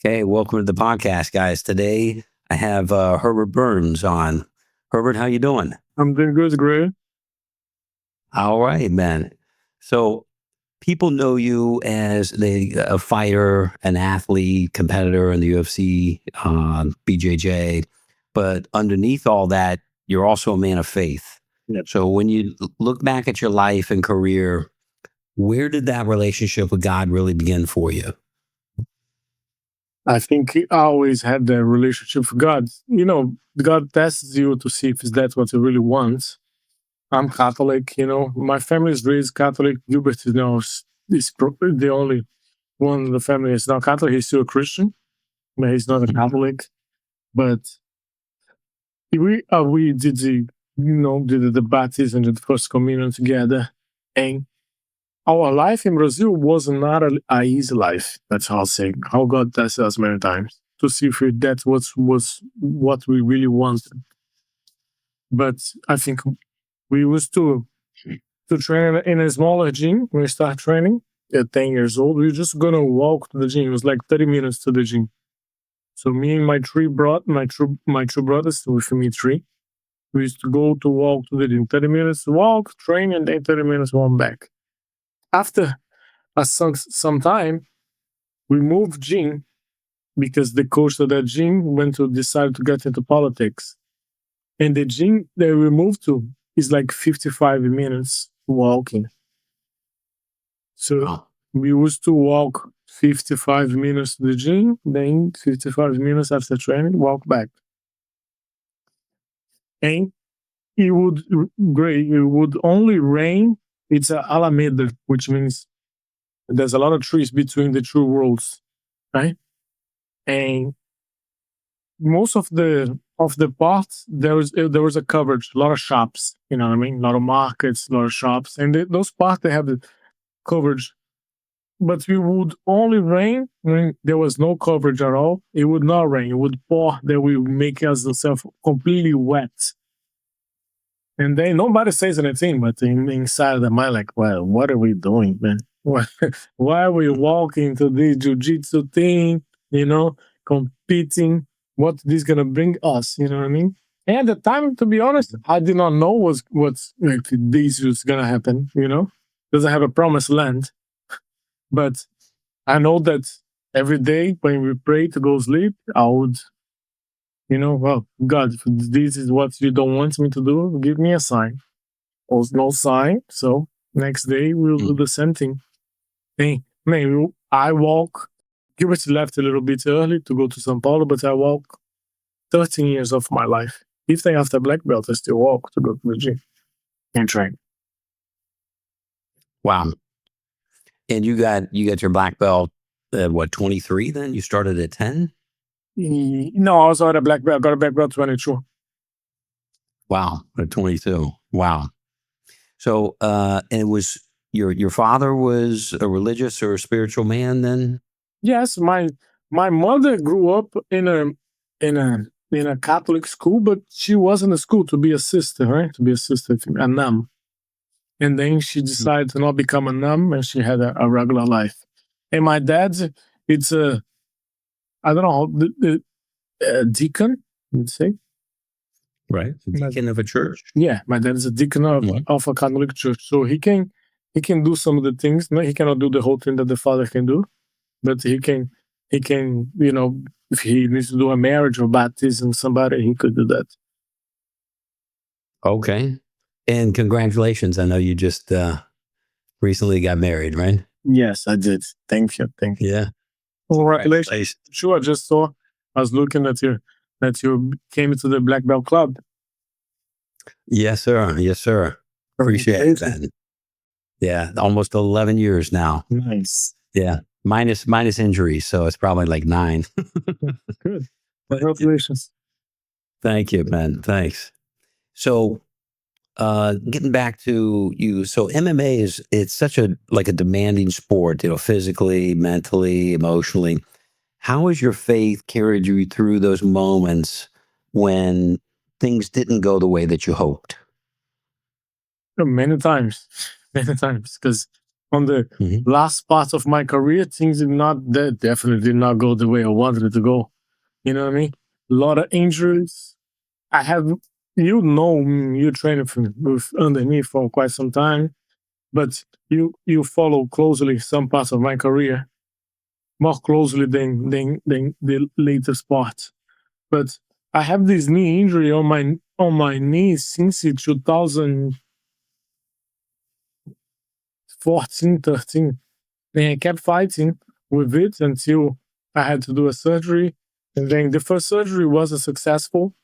Okay, welcome to the podcast, guys. Today I have Herbert Burns on. Herbert, how you doing? I'm doing good, Gray. All right, man. So people know you as a fighter, an athlete, competitor in the UFC, BJJ, but underneath all that, you're also a man of faith. Yep. So when you look back at your life and career, where did that relationship with God really begin for you? I think I always had the relationship with God. God tests you to see if that's what you really want. I'm Catholic, my family is raised Catholic. Gilbert is the only one in the family is not Catholic. He's still a Christian, but he's not a Catholic. But we did the baptism and the first communion together, and our life in Brazil was not a easy life. That's how I'll say. How God tests us many times to see if that was what we really wanted. But I think we used to train in a smaller gym. When we start training at 10 years old, we were just gonna walk to the gym. It was like 30 minutes to the gym. So me and my two brothers with me three. We used to go to walk to the gym. 30 minutes walk, train, and then 30 minutes walk back. After some time, we moved gym because the coach of that gym went to decide to get into politics. And the gym that we moved to is like 55 minutes walking. So Oh, we used to walk 55 minutes to the gym, then 55 minutes after training, walk back. And it would only rain. It's a Alameda, which means there's a lot of trees between the two worlds, right? And most of the parts there was a coverage, a lot of shops, you know what I mean, a lot of markets, a lot of shops, and those parts they have the coverage. But we would only rain when there was no coverage at all. It would not rain. It would pour. That will make us ourselves completely wet. And then nobody says anything, but inside of the mind, like, well, what are we doing, man? Why are we walking to this jiu-jitsu thing, competing? What this gonna bring us, you know what I mean? And at the time, to be honest, I did not know what's like this was gonna happen, because I have a promised land. But I know that every day when we pray to go sleep, I would, well, God, if this is what you don't want me to do, give me a sign. Or no sign, so next day we'll do the same thing. Hey, man, I walk. Gilbert left a little bit early to go to São Paulo, but I walk 13 years of my life. Even after black belt, I still walk to go to the gym and train. wow. And you got your black belt at what, 23 then? You started at 10? No, I also had a black belt. Got a black belt 22. Wow, at 22. Wow. So and it was your father was a religious or a spiritual man then? Yes, my mother grew up in a Catholic school, but she was in a school to be a sister, right? To be a sister, a nun. And then she decided to not become a nun, and she had a regular life. And my dad's, it's I don't know, the deacon, you'd say. Right. Deacon of a church. Yeah, my dad is a deacon of a Catholic church, so he can do some of the things. No, he cannot do the whole thing that the father can do, but he can, if he needs to do a marriage or baptism somebody, he could do that. Okay. And congratulations. I know you just recently got married, right? Yes, I did. Thank you. Yeah. Congratulations. Sure, I just saw. I was looking at that you came to the Black Belt Club. Yes, sir. Yes, sir. Appreciate that. Yeah, almost 11 years now. Nice. Yeah, minus injuries, so it's probably like 9. Good. Congratulations. Thank you, man. Thanks. So, getting back to you, so MMA it's such a demanding sport, physically, mentally, emotionally. How has your faith carried you through those moments when things didn't go the way that you hoped? Many times, because on the Mhm. last part of my career, things did not that definitely did not go the way I wanted it to go. You know what I mean? A lot of injuries. I have, you trained with under me for quite some time, but you follow closely some parts of my career more closely than the latest part. But I have this knee injury on my knee since 2014, 13. And I kept fighting with it until I had to do a surgery. And then the first surgery wasn't successful.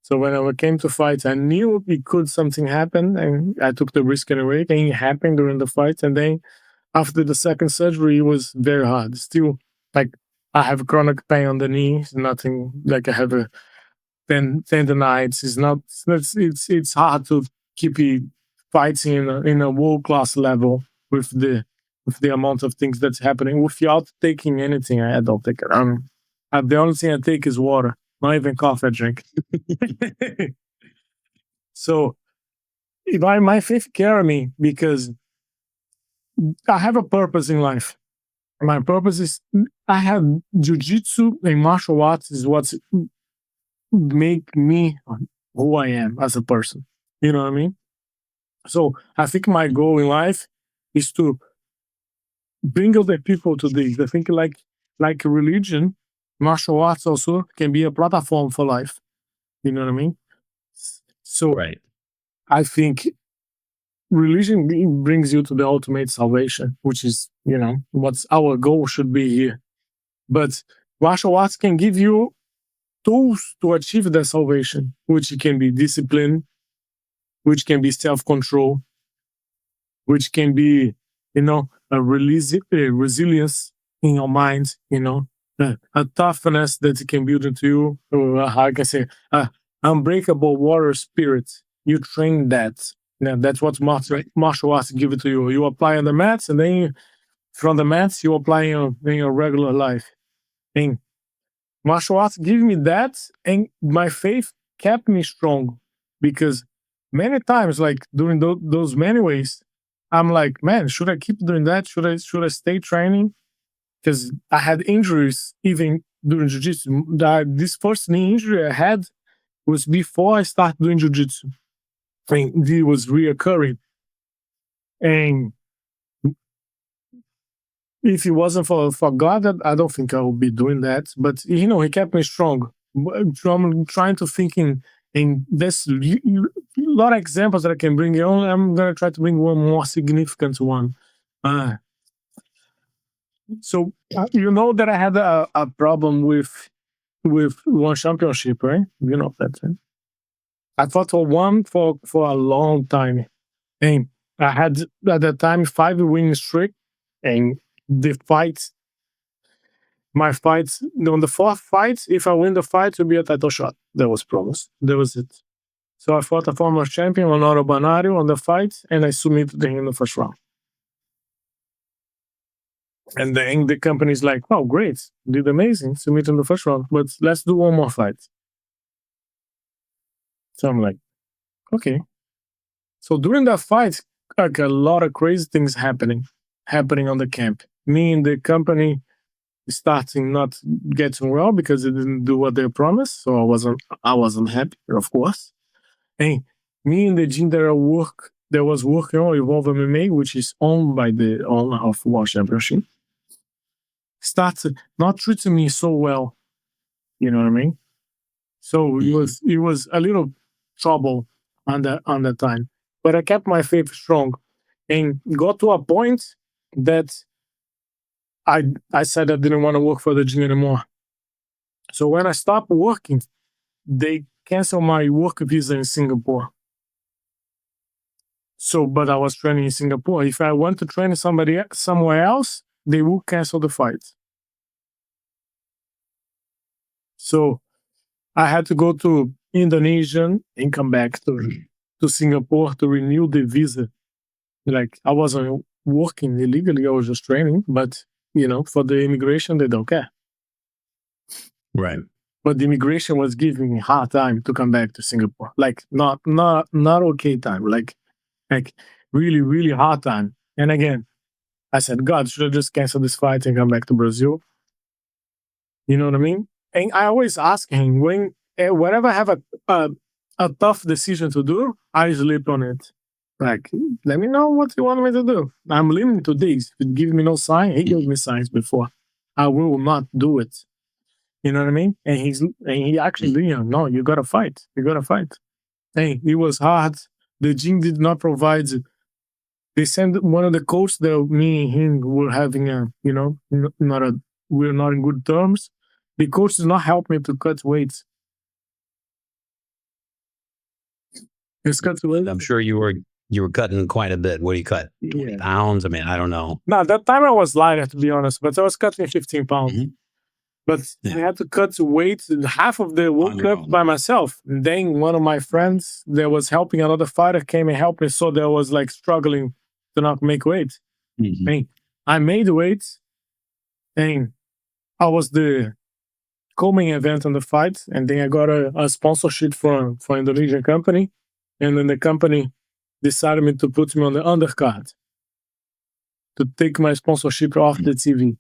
So when I came to fight, I knew it could something happen, and I took the risk anyway. And it happened during the fight. And then after the second surgery, it was very hard. Still, like I have chronic pain on the knee. It's nothing like I have a tendonitis. It's not. It's hard to keep it fighting in a world class level with the amount of things that's happening without taking anything. I don't take it. The only thing I take is water. Not even coffee I drink. So if my faith carry me because I have a purpose in life. My purpose is I have jujitsu and martial arts is what's make me who I am as a person. You know what I mean? So I think my goal in life is to bring other people to this. I think like religion, martial arts also can be a platform for life. You know what I mean? So Right. I think religion brings you to the ultimate salvation, which is, what's our goal should be here. But martial arts can give you tools to achieve that salvation, which can be discipline, which can be self-control, which can be, a resilience in your mind, a toughness that it can build into you, or how I can say, unbreakable warrior spirit. You train that. That's what martial arts give it to you. You apply on the mats, and then from the mats, you apply in your regular life. And martial arts give me that, and my faith kept me strong because many times, like during those many ways, I'm like, man, should I keep doing that? Should I stay training? Because I had injuries even during jiu-jitsu. This first knee injury I had was before I started doing jiu-jitsu. And it was reoccurring. And if it wasn't for God, I don't think I would be doing that. But he kept me strong. I'm trying to think in there's a lot of examples that I can bring on. I'm gonna try to bring one more significant one. So you know that I had a problem with one championship, right? You know that. Right? I fought for one for a long time, and I had at that time 5 winning streak, and the fight, my fights on the fourth fight, if I win the fight, it will be a title shot. That was promised. That was it. So I fought a former champion, Honoro Banario, on the fight, and I submitted him in the first round. And then the company's like, "Oh, great, did amazing, submit in the first round, but let's do one more fight." So I'm like, okay. So during that fight, like a lot of crazy things happening on the camp. Me and the company starting not getting well because they didn't do what they promised. So I wasn't happy, of course. And me and the gym that was working on Evolve MMA, which is owned by the owner of World Championship, started not treating me so well. You know what I mean? So it was a little trouble on that time. But I kept my faith strong and got to a point that I said I didn't want to work for the gym anymore. So when I stopped working, they canceled my work visa in Singapore. So, but I was training in Singapore. If I want to train somewhere else, they will cancel the fight. So I had to go to Indonesia and come back to Singapore to renew the visa. Like I wasn't working illegally, I was just training, but for the immigration, they don't care. Right. But the immigration was giving me hard time to come back to Singapore. Like not okay time. Like really, really hard time. And again, I said, God, should I just cancel this fight and come back to Brazil? You know what I mean? And I always ask him whenever I have a tough decision to do, I sleep on it. Like, let me know what you want me to do. I'm leaning to this. If it gives me no sign, he gave me signs before. I will not do it. You know what I mean? And he actually, no, you gotta fight. You gotta fight. And it was hard. The gym did not provide. They sent one of the coaches that me and him were having we're not in good terms. The coach did not help me to cut weights. It's cut weight. I'm sure you were cutting quite a bit. What do you cut? 20 pounds? I mean, I don't know. No, that time I was lighter, to be honest, but I was cutting 15 pounds. Mm-hmm. But I had to cut weight, half of the World Cup by myself. And then one of my friends that was helping another fighter came and helped me, so that was like struggling to not make weight. Mm-hmm. And I made weight, and I was the co-main event on the fight, and then I got a sponsorship for Indonesian company, and then the company decided me to put me on the undercard to take my sponsorship off the TV.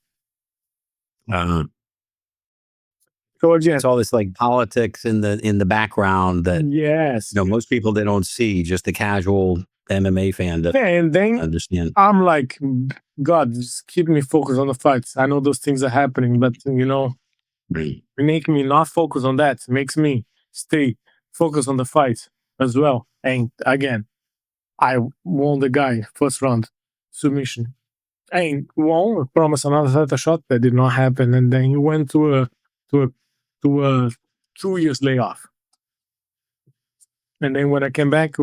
So again, it's all this like politics in the background that most people, they don't see. Just the casual MMA fan that and then understand. I'm like, God, just keep me focused on the fights. I know those things are happening, but making me not focus on that makes me stay focused on the fight as well. And again, I won the guy first round submission. And won, promised another title shot that did not happen, and then he went to a 2 years layoff. And then when I came back,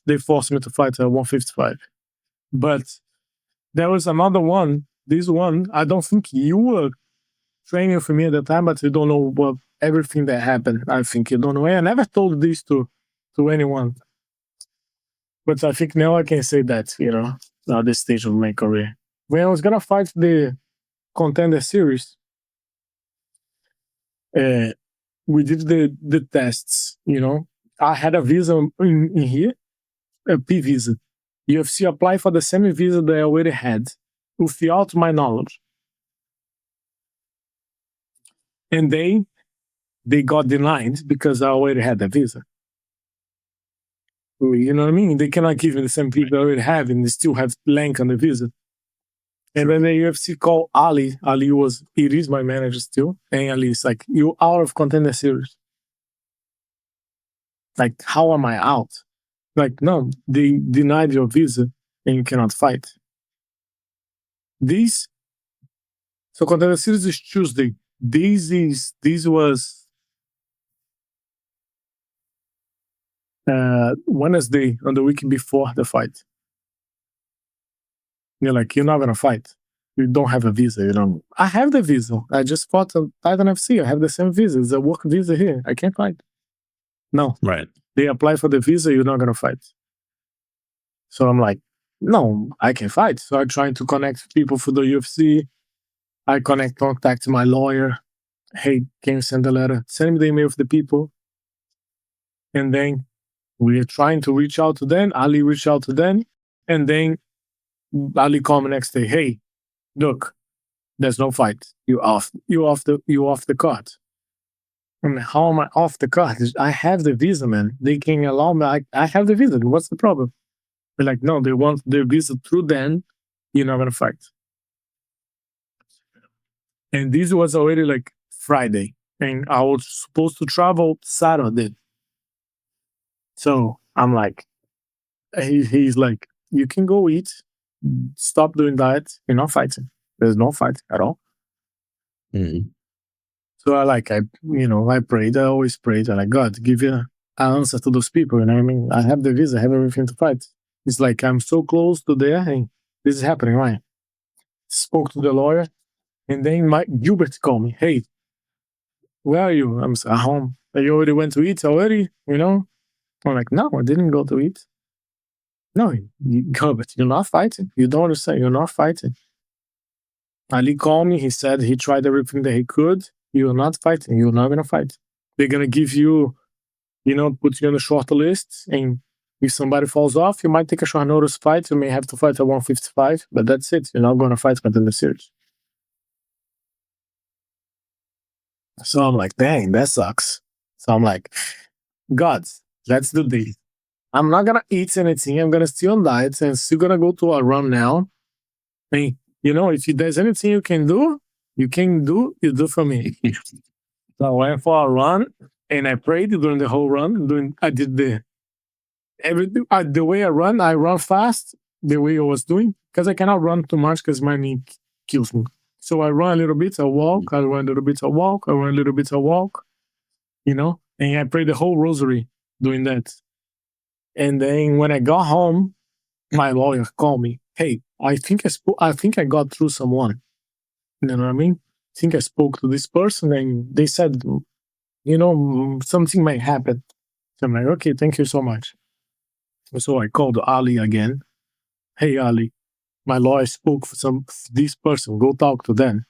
they forced me to fight at 155. But there was another one. This one, I don't think you were training for me at the time, but you don't know everything that happened. I think you don't know. I never told this to anyone. But I think now I can say that, at this stage of my career. When I was going to fight the Contender Series, we did the tests, I had a visa in here, a P visa. UFC applied for the same visa that I already had, without my knowledge. And they got denied because I already had the visa. You know what I mean? They cannot give me the same people I already have, and they still have blank on the visa. And then the UFC called Ali. Ali is my manager still. And Ali is like, you're out of Contender Series. Like, how am I out? Like, no, they denied your visa and you cannot fight. So Contender Series is Tuesday. This was Wednesday on the week before the fight. You're like, you're not going to fight. You don't have a visa. I have the visa. I just fought a Titan FC. I have the same visa. It's a work visa here. I can't fight. No. Right. They apply for the visa. You're not going to fight. So I'm like, no, I can fight. So I try to connect people for the UFC. I contact my lawyer. Hey, can you send a letter? Send me the email of the people. And then we're trying to reach out to them. Ali reached out to them. And then Ali called me next day. Hey, look, there's no fight. You off the card. I mean, how am I off the card? I have the visa, man. They can allow me. I have the visa. What's the problem? They're like, no, they want their visa through them. You're not gonna fight. And this was already like Friday, and I was supposed to travel Saturday. So I'm like, he's like, you can go eat. Stop doing that. You're not fighting. There's no fight at all. Mm-hmm. So I prayed. I always prayed. I'm like, God, give you an answer to those people. You know what I mean? I have the visa. I have everything to fight. It's like, I'm so close to there, and this is happening, right? Spoke to the lawyer, and then Gilbert called me. Hey, where are you? I'm at home. You already went to eat already? I'm like, no, I didn't go to eat. No, Gilbert, you're not fighting. You don't understand. You're not fighting. Ali called me. He said he tried everything that he could. You're not fighting. You're not going to fight. They're going to give you, put you on a short list, and If somebody falls off, you might take a short notice fight. You may have to fight at 155, but that's it. You're not going to fight Contender Series. So I'm like, dang, that sucks. So I'm like, gods, let's do this. I'm not gonna eat anything. I'm gonna stay on diet and still gonna go to a run now. Hey, if there's anything you can do, you do for me. So I went for a run and I prayed during the whole run. I did the way I run fast, the way I was doing, because I cannot run too much because my knee kills me. So I run a little bit, I walk, I run a little bit, I walk, I run a little bit, I walk, and I prayed the whole rosary doing that. And then when I got home, my lawyer called me. Hey, I think I got through someone. You know what I mean? I think I spoke to this person and they said, something might happen. So I'm like, okay, thank you so much. So I called Ali again. Hey, Ali, my lawyer spoke for this person. Go talk to them.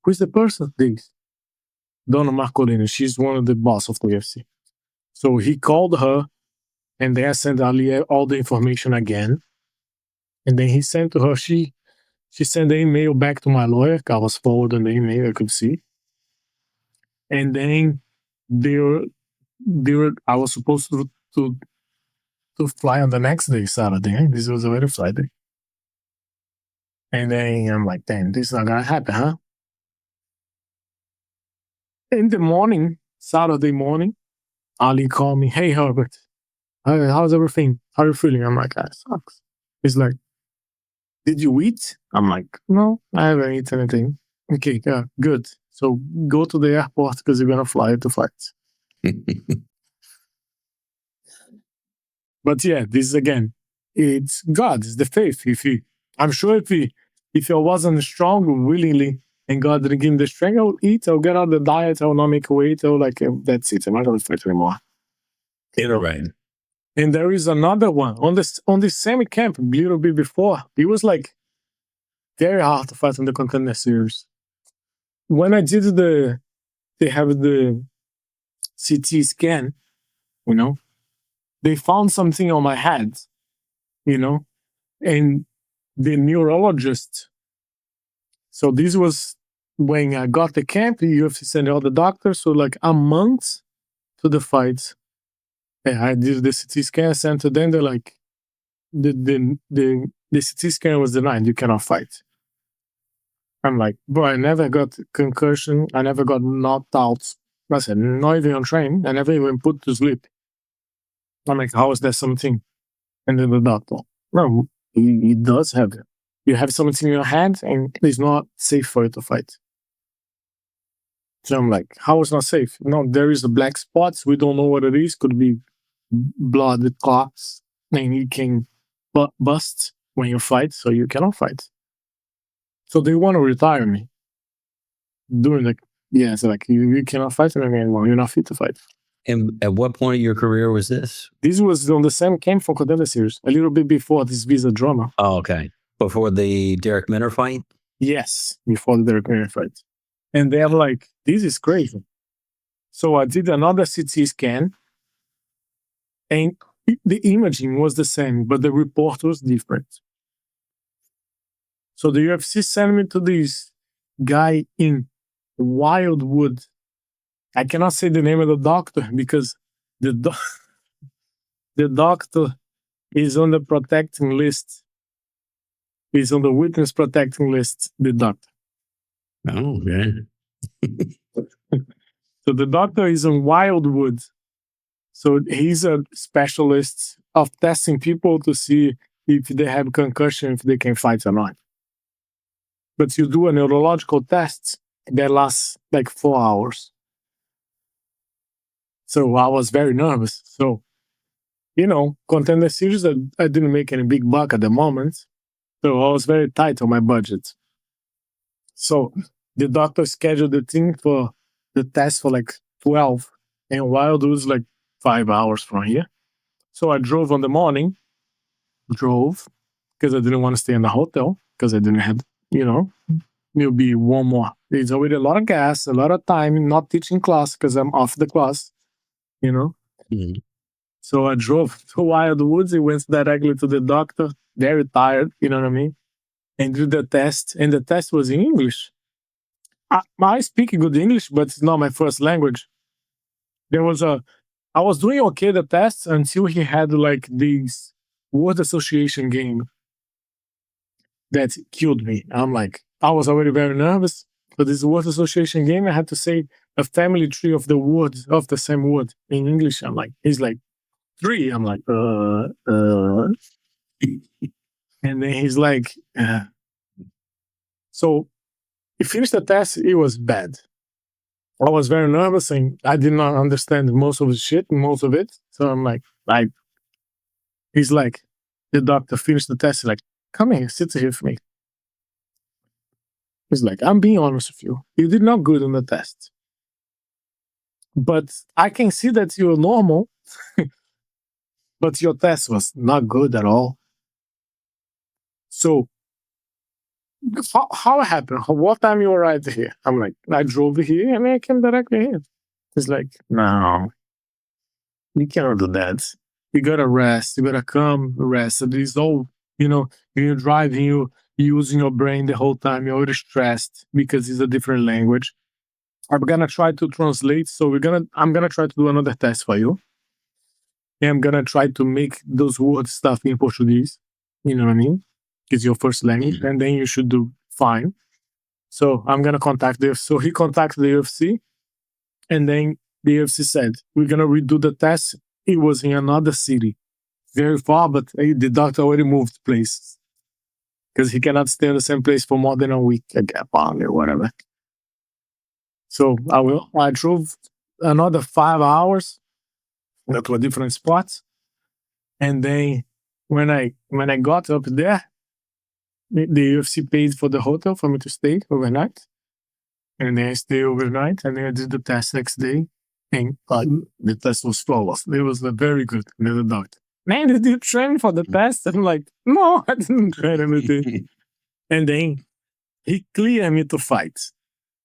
Who's the person? This Donna Marcolini. She's one of the boss of the UFC. So he called her, and then I sent Ali all the information again. And then he sent to her. She sent the email back to my lawyer. I was forwarding the email. I could see. And then I was supposed to fly on the next day, Saturday. This was already Friday. And then I'm like, damn, this is not gonna happen, huh? In the morning, Saturday morning, Ali called me, hey Herbert, how's everything? How are you feeling? I'm like, that sucks. He's like, did you eat? I'm like, no, I haven't eaten anything. Okay, yeah, good. So go to the airport because you're gonna fly to fight. But yeah, this is again, it's God, it's the faith. I'm sure if I wasn't strong willingly and God didn't give me the strength, I would eat, I'll get out of the diet, I will not make weight, I will that's it. I'm not gonna fight anymore. Right. And there is another one on the same camp a little bit before. It was like very hard to fight in the Contender Series. When I did they have the CT scan, they found something on my head, and the neurologist. So this was when I got the camp, the UFC sent all the doctors. So like a month to the fight, and I did the CT scan, sent to them. They're like, the CT scan was denied. You cannot fight. I'm like, bro, I never got concussion. I never got knocked out. I said, not even on train. I never even put to sleep. I'm like, how is that something? And then the doctor, no, he does have it. You have something in your hand and it's not safe for you to fight. So I'm like, how is not safe? No, there is a black spots. We don't know what it is. Could be blood clots, and you can bust when you fight, so you cannot fight. So they want to retire me. So like you cannot fight anymore. You're not fit to fight. And at what point of your career was this? This was on the same camp for Contender Series, a little bit before this visa drama. Oh, okay. Before the Derek Minner fight? Yes, before the Derek Minner fight. And they're like, this is crazy. So I did another CT scan, and the imaging was the same, but the report was different. So the UFC sent me to this guy in Wildwood. I cannot say the name of the doctor because the doctor is on the protecting list. He's on the witness protecting list, the doctor. Oh, okay. So the doctor is in Wildwood. So he's a specialist of testing people to see if they have concussion, if they can fight or not. But you do a neurological test that lasts like 4 hours. So I was very nervous. So, Contender Series, I didn't make any big buck at the moment. So I was very tight on my budget. So the doctor scheduled the thing for the test for like 12. And Wildwood was like 5 hours from here. So I drove on the morning. Because I didn't want to stay in the hotel. Because I didn't have, it'll be one more. It's already a lot of gas, a lot of time, not teaching class because I'm off the class, Mm-hmm. So I drove to Wild Woods. He went directly to the doctor, very tired, you know what I mean? And did the test. And the test was in English. I speak good English, but it's not my first language. There was I was doing okay the test until he had like this word association game that killed me. I'm like, I was already very nervous for this word association game. I had to say a family tree of the words of the same word in English. I'm like, he's like, three. I'm like, and then he's like, so he finished the test. It was bad. I was very nervous and I did not understand most of the shit, most of it. So I'm like, he's like, the doctor finished the test. He's like, come here, sit here with me. He's like, I'm being honest with you. You did not good on the test. But I can see that you're normal, but your test was not good at all. So how it happened? What time you arrived here? I'm like, I drove here and I came directly here. He's like, no, you cannot do that. You gotta rest. You gotta come rest. So this all, you're driving, you using your brain the whole time. You're already stressed because it's a different language. I'm gonna try to translate. So I'm gonna try to do another test for you. And I'm gonna try to make those word stuff in Portuguese. You know what I mean? It's your first language, and then you should do fine. So I'm gonna contact the. So he contacted the UFC, and then the UFC said we're gonna redo the test. It was in another city, very far, but the doctor already moved places because he cannot stay in the same place for more than a week, apparently, or whatever. So I drove another 5 hours to a different spot, and then when I got up there, the UFC paid for the hotel for me to stay overnight, and then I stayed overnight, and then I did the test next day, and the test was flawless. It was very good. And the doctor, man, did you train for the test? I'm like, no, I didn't train anything. And then he cleared me to fight.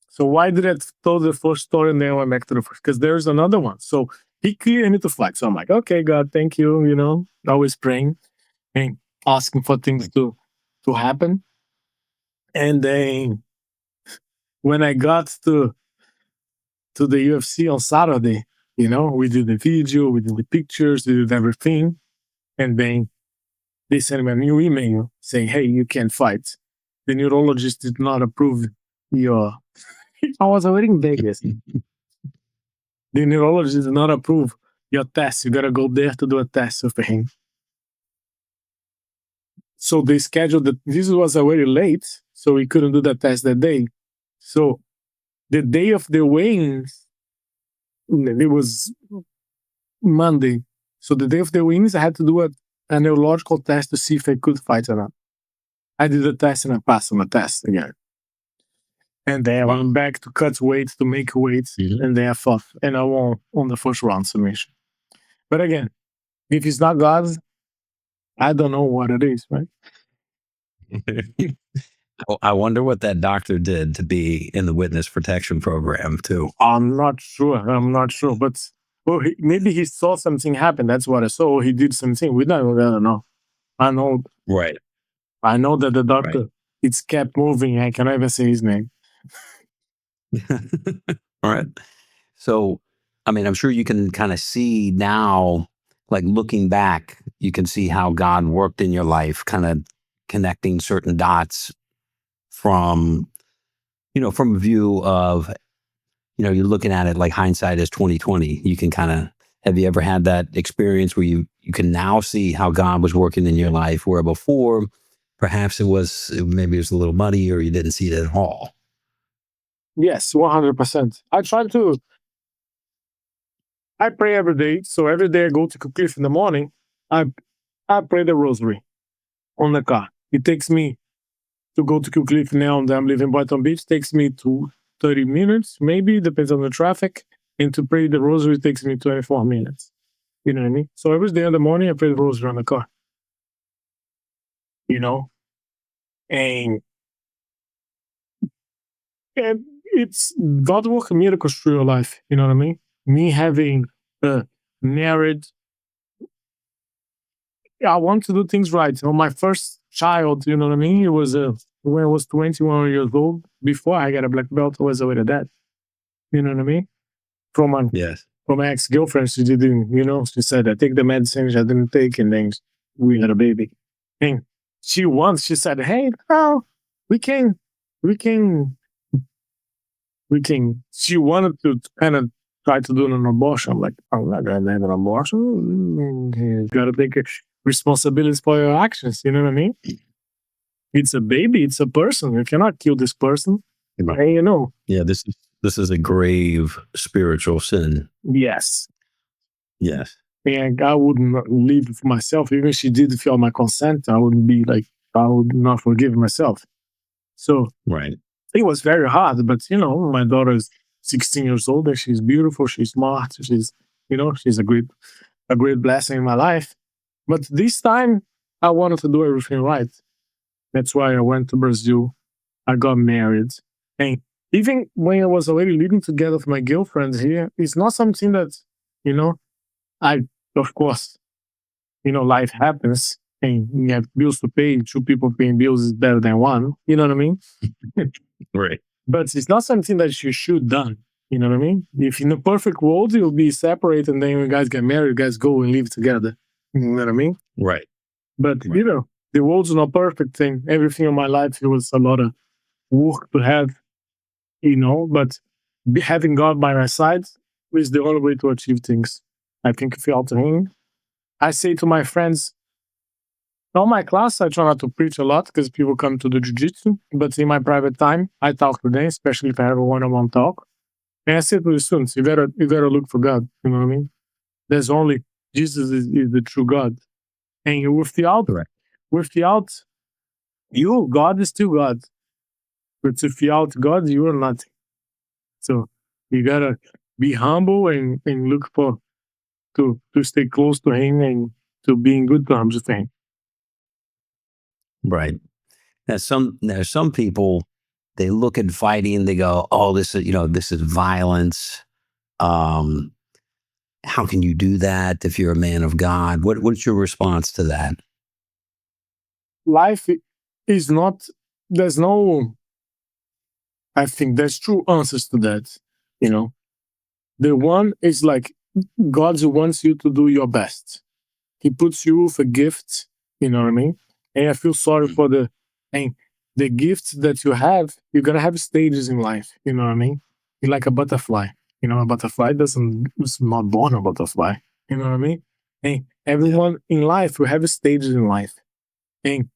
So why did I tell the first story and then I went back to the first? Because there's another one. So he cleared me to fight. So I'm like, okay, God, thank you. Always praying and asking for things to happen. And then when I got to the UFC on Saturday, we did the video, we did the pictures, we did everything. And then they sent me a new email saying, hey, you can't fight. The neurologist did not approve your. I was already in Vegas. The neurologist did not approve your test. You got to go there to do a test with him. So they scheduled this was already late, so we couldn't do the test that day. So the day of the weigh-ins, it was Monday. So the day of the weigh-ins, I had to do a neurological test to see if I could fight or not. I did the test and I passed on the test again. And then I went back to cut weights, to make weights, and then I fought. And I won on the first round submission. But again, if it's not God's, I don't know what it is, right? I wonder what that doctor did to be in the witness protection program too. I'm not sure. But maybe he saw something happen. That's what I saw. He did something. We don't know. I know. Right. I know that the doctor, it's kept moving. I cannot even say his name. All right. So, I mean, I'm sure you can kind of see now, like looking back, you can see how God worked in your life, kind of connecting certain dots from a view of, you're looking at it like hindsight is 2020. You can have you ever had that experience where you can now see how God was working in your life, where before perhaps maybe it was a little muddy or you didn't see it at all? Yes, 100%. I pray every day. So every day I go to Cliff in the morning, I pray the rosary on the car. It takes me to go to Cliff now, and I'm living in Boynton Beach, takes me to 30 minutes, maybe, depends on the traffic. And to pray the rosary takes me 24 minutes. You know what I mean? So every day in the morning, I pray the rosary on the car. And it's God working miracles through your life. You know what I mean? Me having a married, I want to do things right. So my first child, you know what I mean? It was when I was 21 years old. Before I got a black belt, I was already dead. You know what I mean? From an Yes. from my ex girlfriend, she didn't. She said I take the medicine, I didn't take, and then we had a baby. And she said, "Hey, no, we can, we can, we can." She wanted to kind of try to do an abortion. I'm like, I'm not gonna have an abortion. You gotta take responsibility for your actions. You know what I mean? It's a baby. It's a person. You cannot kill this person. Right. And Yeah, this is a grave spiritual sin. yes. Yes. And I wouldn't leave it for myself. Even if she did feel my consent, I wouldn't be like, I would not forgive myself. So Right. it was very hard. But, my daughter is 16 years old and she's beautiful. She's smart. She's a great blessing in my life. But this time I wanted to do everything right. That's why I went to Brazil. I got married. And even when I was already living together with my girlfriend here, it's not something that, you know, I, of course, life happens and you have bills to pay. Two people paying bills is better than one. You know what I mean? Right. But it's not something that you should done. You know what I mean? If in a perfect world, you'll be separate and then when you guys get married, you guys go and live together. You know what I mean? Right. But, Right. the world's not perfect thing. Everything in my life, it was a lot of work to have, but having God by my side is the only way to achieve things. I think if you out to him, I say to my friends, on my class, I try not to preach a lot because people come to the jiu-jitsu, but in my private time, I talk to them, especially if I have a one-on-one talk. And I say to the students, you gotta look for God. You know what I mean? There's only Jesus is the true God. And Correct. without you, God is still God. But without God, you are nothing. So you gotta be humble and look for to stay close to him and to be in good terms with him. Right. There's some people, they look at fighting, they go, "Oh, this is violence. Um, how can you do that if you're a man of God?" What's your response to that? Life is not, there's no, I think there's true answers to that. You know, the one is like God wants you to do your best. He puts you with a gift, you know what I mean? And I feel sorry for and the gifts that you have, you're gonna have stages in life, you know what I mean? You're like a butterfly. A butterfly is not born a butterfly. You know what I mean? And everyone in life will have stages in life. And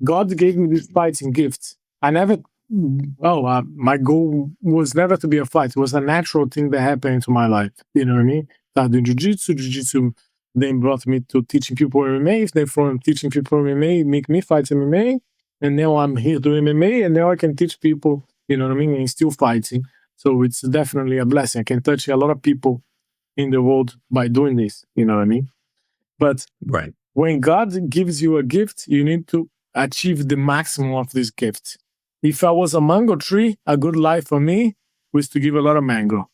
God gave me this fighting gift. I never, my goal was never to be a fight. It was a natural thing that happened into my life. You know what I mean? Started doing jiu-jitsu then brought me to teaching people MMA. Then from teaching people MMA, make me fight MMA. And now I'm here doing MMA and now I can teach people, you know what I mean? And still fighting. So it's definitely a blessing. I can touch a lot of people in the world by doing this, you know what I mean? But Right. when God gives you a gift, you need to achieve the maximum of this gift. If I was a mango tree, a good life for me was to give a lot of mango.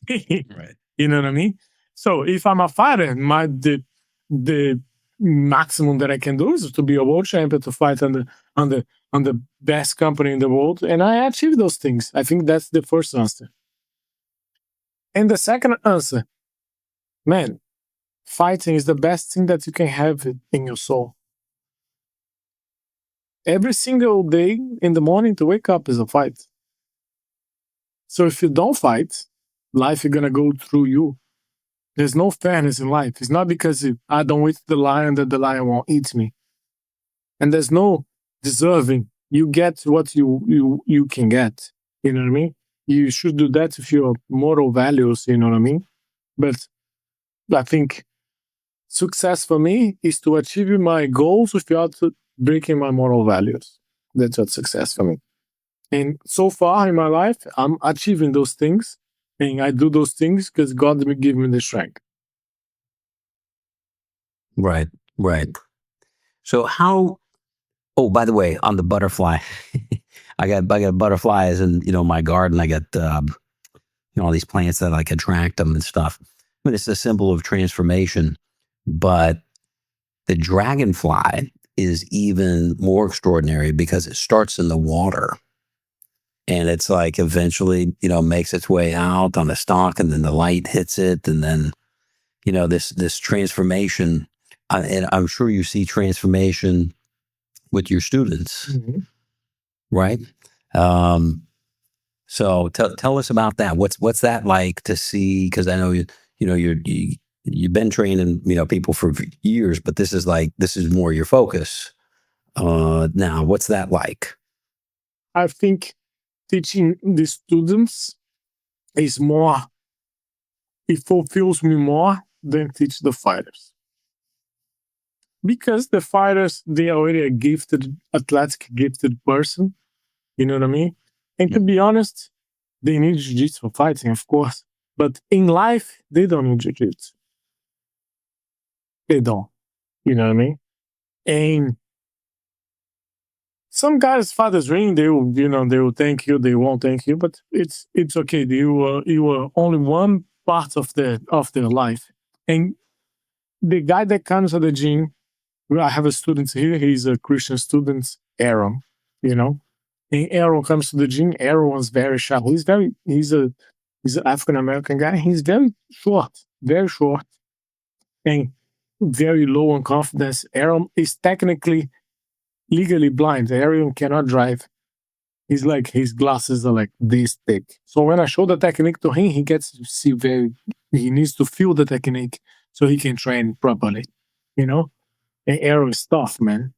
Right. You know what I mean? So if I'm a fighter, the maximum that I can do is to be a world champion, to fight on the best company in the world, and I achieve those things. I think that's the first answer. And the second answer, man, fighting is the best thing that you can have in your soul. Every single day in the morning to wake up is a fight. So if you don't fight, life is gonna go through you. There's no fairness in life. It's not because I don't eat the lion that the lion won't eat me. And there's no deserving. You get what you can get. You know what I mean? You should do that with your moral values, you know what I mean? But I think success for me is to achieve my goals without breaking my moral values. That's what success for me. And so far in my life, I'm achieving those things. And I do those things because God will give me the strength. Right. Right. So how? Oh, by the way, on the butterfly, I got butterflies in my garden. I got all these plants that like attract them and stuff. I mean, it's a symbol of transformation, but The dragonfly is even more extraordinary because it starts in the water and it's like eventually, makes its way out on a stalk and then the light hits it. And then, this transformation. And I'm sure you see transformation with your students, right? So tell us about that. What's that like to see? Because I know you've been training people for years, but this is more your focus now. What's that like? I think teaching the students is more, it fulfills me more than teach the fighters. Because the fighters, they are already a gifted, athletic, gifted person. You know what I mean? And to be honest, they need jiu-jitsu for fighting, of course. But in life, they don't need jiu-jitsu. They don't. You know what I mean? And some guys' father's ring, they will thank you, they won't thank you, but it's okay. You were only one part of their life. And the guy that comes to the gym, I have a student here, he's a Christian student, Aaron, you know. And Aaron comes to the gym, Aaron was very shy. He's an African American guy, he's very short, and very low on confidence. Aaron is technically legally blind. Aaron cannot drive. He's like, his glasses are like this thick. So when I show the technique to him, he gets to see he needs to feel the technique so he can train properly, you know? And Aaron is tough, man.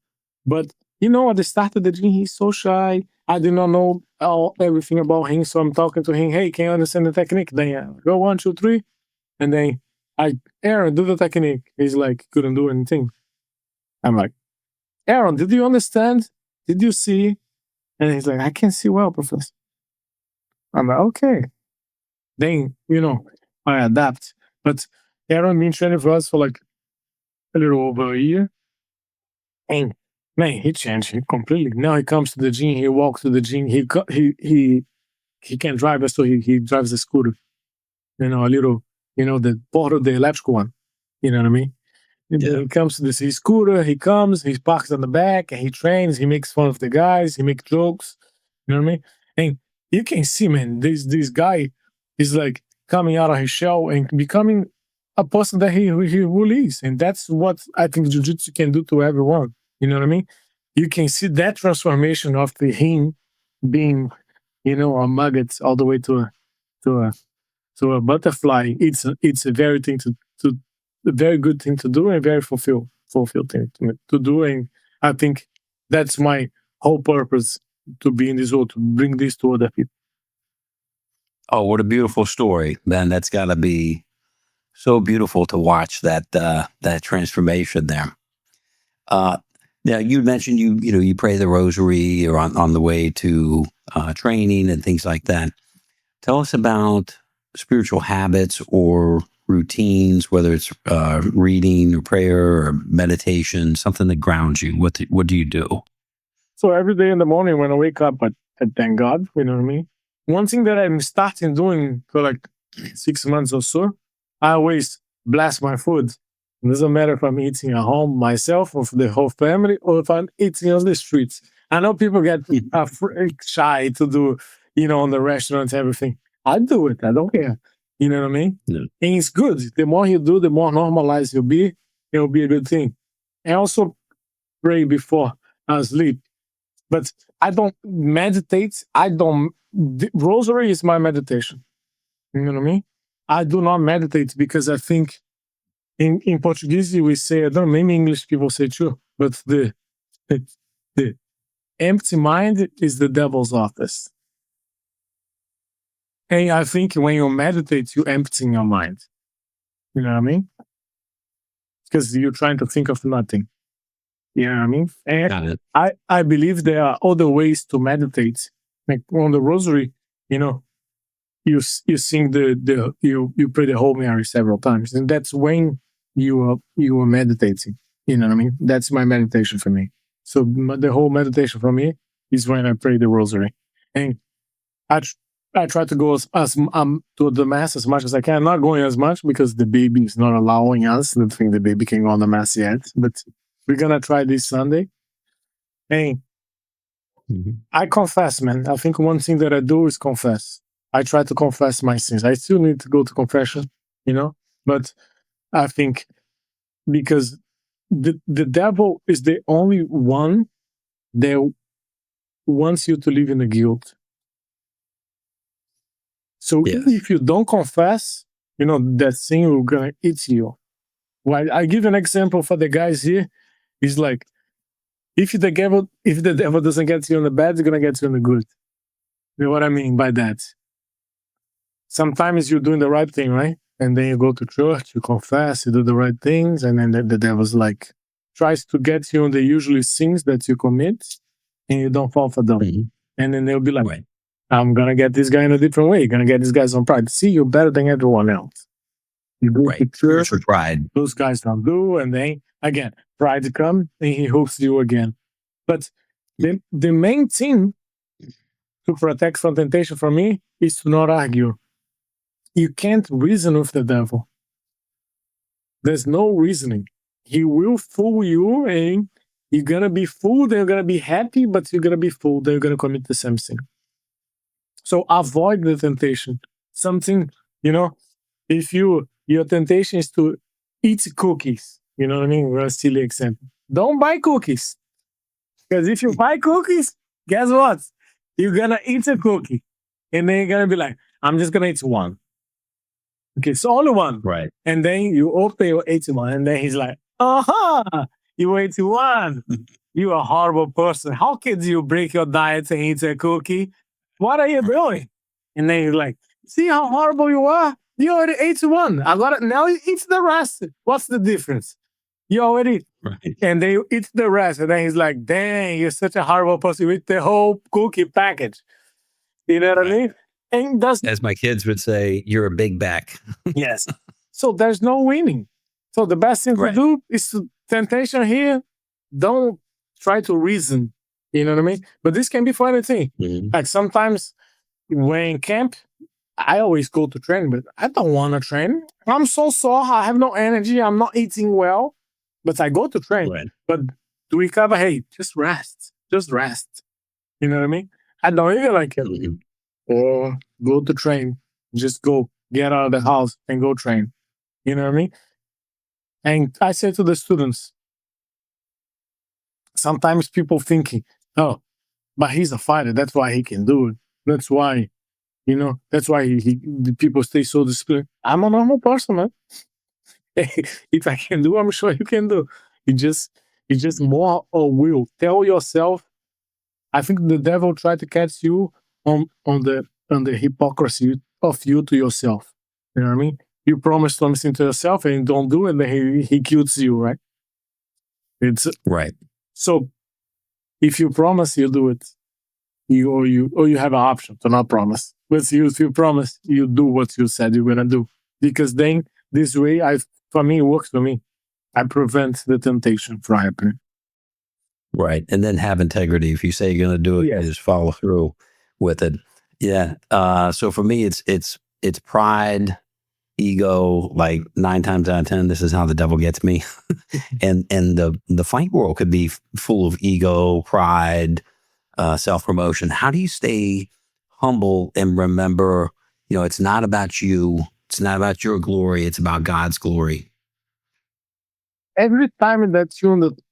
But, at the start of the gym, he's so shy. I did not know everything about him. So I'm talking to him, hey, can you understand the technique? Then go 1, 2, 3. And then Aaron, do the technique. He's like, couldn't do anything. I'm like, Aaron, did you understand? Did you see? And he's like, I can see well, Professor. I'm like, okay. Then, I adapt. But Aaron been training for us for like a little over a year. And man, he changed completely. Now he comes to the gym, he walks to the gym, he can't drive, so he drives a scooter. A little, the part of the electrical one. You know what I mean? Yeah. He comes to his scooter, he parks on the back, and he trains, he makes fun of the guys, he makes jokes. You know what I mean? And you can see, man, this guy is like coming out of his shell and becoming a person that he really is. And that's what I think jiu-jitsu can do to everyone. You know what I mean? You can see that transformation of him being, a maggot all the way to a butterfly. It's a very a very good thing to do and very fulfilled thing to do. And I think that's my whole purpose to be in this world, to bring this to other people. Oh, what a beautiful story, man. That's got to be so beautiful to watch that transformation there. Now you mentioned you pray the rosary or on the way to training and things like that. Tell us about spiritual habits or routines, whether it's reading or prayer or meditation, something that grounds you. What do you do? So every day in the morning when I wake up, I thank God. You know what I mean? One thing that I'm starting doing for like 6 months or so, I always bless my food. It doesn't matter if I'm eating at home myself or for the whole family or if I'm eating on the streets. I know people get shy to do, on the restaurants, everything. I do it. I don't care. You know what I mean? Yeah. And it's good. The more you do, the more normalized you'll be. It'll be a good thing. And also pray before I sleep. But I don't meditate. The rosary is my meditation. You know what I mean? I do not meditate because I think in Portuguese we say, I don't know, maybe English people say too, but the empty mind is the devil's office. And I think when you meditate, you empty your mind. You know what I mean? Because you're trying to think of nothing. You know what I mean? And Got it. I believe there are other ways to meditate. Like on the rosary, you sing you pray the Whole Mary several times, and that's when you are meditating. You know what I mean? That's my meditation for me. So the whole meditation for me is when I pray the rosary, and I try to go as to the mass as much as I can. Not going as much because the baby is not allowing us. I don't think the baby can go on the mass yet, but we're gonna try this Sunday. And I confess, man. I think one thing that I do is confess. I try to confess my sins. I still need to go to confession, but I think because the devil is the only one that wants you to live in the guilt. So Yes. if you don't confess, that sin will gonna eat you. Well, I give an example for the guys here. It's like if the devil doesn't get you on the bad, it's gonna get you on the good. You know what I mean by that? Sometimes you're doing the right thing, right? And then you go to church, you confess, you do the right things, and then the devil's like tries to get you on the usually sins that you commit, and you don't fall for them. And then they'll be like, Right. I'm gonna get this guy in a different way. You're gonna get this guy some pride. See, you're better than everyone else. You go to church, Spiritual pride. those guys don't do, and then again, pride comes and he hooks you again. But the main thing to protect from temptation for me is to not argue. You can't reason with the devil. There's no reasoning. He will fool you, and you're gonna be fooled, and you're gonna be happy, but you're gonna be fooled, and you're gonna commit the same sin. So avoid the temptation. Something, if your temptation is to eat cookies, you know what I mean? A silly example. Don't buy cookies. Because if you buy cookies, guess what? You're gonna eat a cookie. And then you're gonna be like, I'm just gonna eat one. Okay, so only one. Right. And then you open your 81, and then he's like, you ate one. You're a horrible person. How could you break your diet and eat a cookie? What are you doing? And then you're like, see how horrible you are? You already ate one. Now you eat the rest. What's the difference? You already, Right. and then you eat the rest. And then he's like, dang, you're such a horrible person. You eat the whole cookie package. You know what I mean? And that's, as my kids would say, you're a big back. yes. So there's no winning. So the best thing to do is to temptation here. Don't try to reason. You know what I mean? But this can be for anything. Like sometimes when in camp, I always go to train, but I don't want to train. I'm so sore. I have no energy. I'm not eating well, but I go to train. Right. But to recover, hey, just rest. Just rest. You know what I mean? I don't even like it. Or go to train. Just go get out of the house and go train. You know what I mean? And I say to the students, sometimes people thinking, oh, but he's a fighter. That's why he can do it. That's why, that's why the people stay so disciplined. I'm a normal person, man. If I can do, I'm sure you can do. It's just more of will. Tell yourself. I think the devil tried to catch you on the hypocrisy of you to yourself. You know what I mean? You promise something to yourself and you don't do it, and then he kills you, right? It's right. So if you promise, you do it. You have an option to not promise. But if you promise, you do what you said you're gonna do. Because then this way, for me, it works for me. I prevent the temptation from happening. Right. And then have integrity. If you say you're gonna do it, you just follow through with it. Yeah. So for me, it's pride, ego. Like 9 times out of 10, this is how the devil gets me. and the fight world could be full of ego, pride, self-promotion. How do you stay humble and remember, it's not about you. It's not about your glory. It's about God's glory. Every time that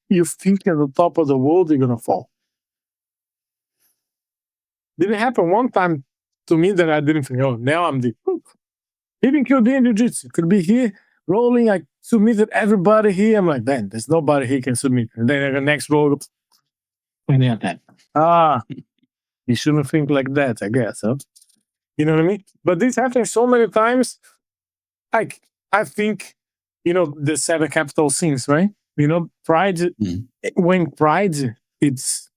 you think at the top of the world, you're gonna fall. Didn't happen one time to me that I didn't think, oh, now I'm the even could be in jiu-jitsu, could be here rolling. I submitted everybody here. I'm like, man, there's nobody here can submit. And then the next roll, and then that. You shouldn't think like that, I guess. Huh? You know what I mean? But this happens so many times. Like I think, the 7 capital sins, right? Pride. When pride, it's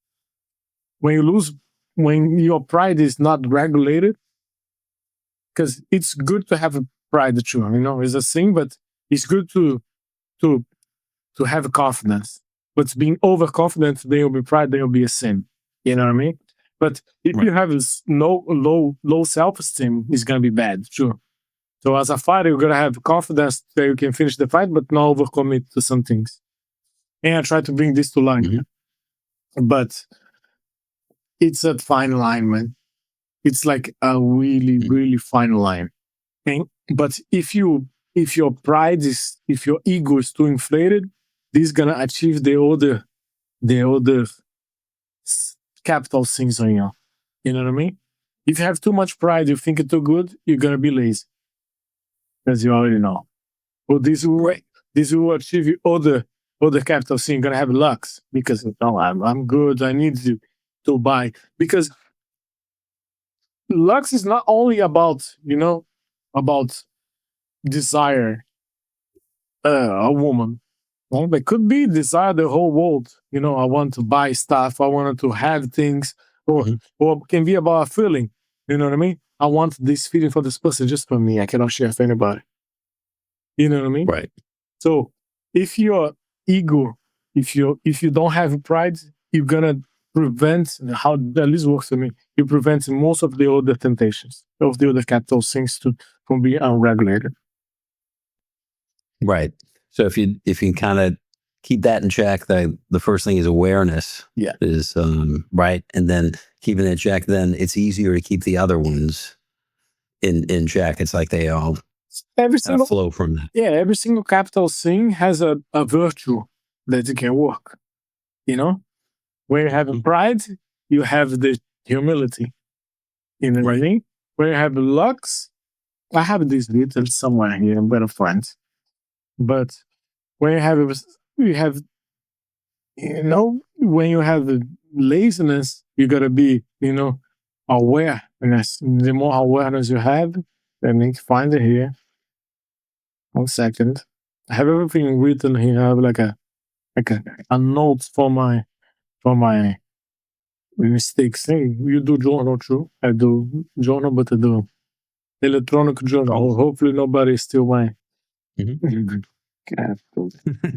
when your pride is not regulated. Because it's good to have a pride too, it's a sin, but it's good to have confidence. But being overconfident, then will be pride, then will be a sin. You know what I mean? But if you have no low self-esteem, it's gonna be bad, sure. So as a fighter, you're gonna have confidence that you can finish the fight, but not overcommit to some things. And I try to bring this to life. But it's a fine line, man. It's like a really, really fine line. But if your ego is too inflated, this is gonna achieve the other capital things on you. You know what I mean? If you have too much pride, you think it's too good, you're gonna be lazy, as you already know. But this will achieve you other capital thing. You're gonna have lucks because no, I'm good. I need to buy because lux is not only about desire a woman. Well, it could be desire the whole world. I want to buy stuff. I want to have things, or it can be about a feeling. You know what I mean? I want this feeling for this person just for me. I cannot share with anybody. You know what I mean? Right. So if your ego, if you don't have pride, you're gonna prevent how at least works for me. You prevent most of the other temptations, of the other capital things from being unregulated. Right. So if you kind of keep that in check, the first thing is awareness. Yeah. Is right, and then keeping it in check, then it's easier to keep the other ones in check. It's like they all Every kind single of flow from that. every single capital thing has a virtue that it can work. When you have pride, you have the humility. You know what I mean? When you have lux, I have this little somewhere here. I'm gonna find. But when when you have laziness, you gotta be, awareness. The more awareness you have, let me find it here. 1 second. I have everything written here. I have like a note for my mistakes. Hey, you do journal too? I do journal, but I do electronic journal. Hopefully nobody steal my.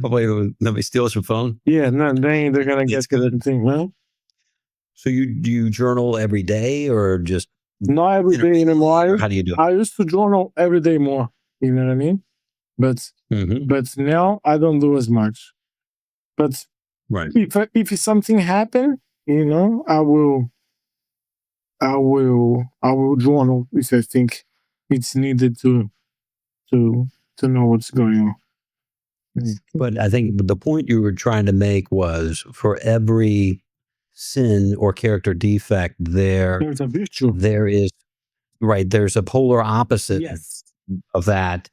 Hopefully nobody steals your phone. Yeah, no, they're gonna get the thing. Well, so do you journal every day or just not every day anymore. How do you do it? I used to journal every day more. You know what I mean? But now I don't do as much. But Right. if something happen, I will journal if I think it's needed to know what's going on. But I think the point you were trying to make was for every sin or character defect, There's a virtue. there is there's a polar opposite Yes. of that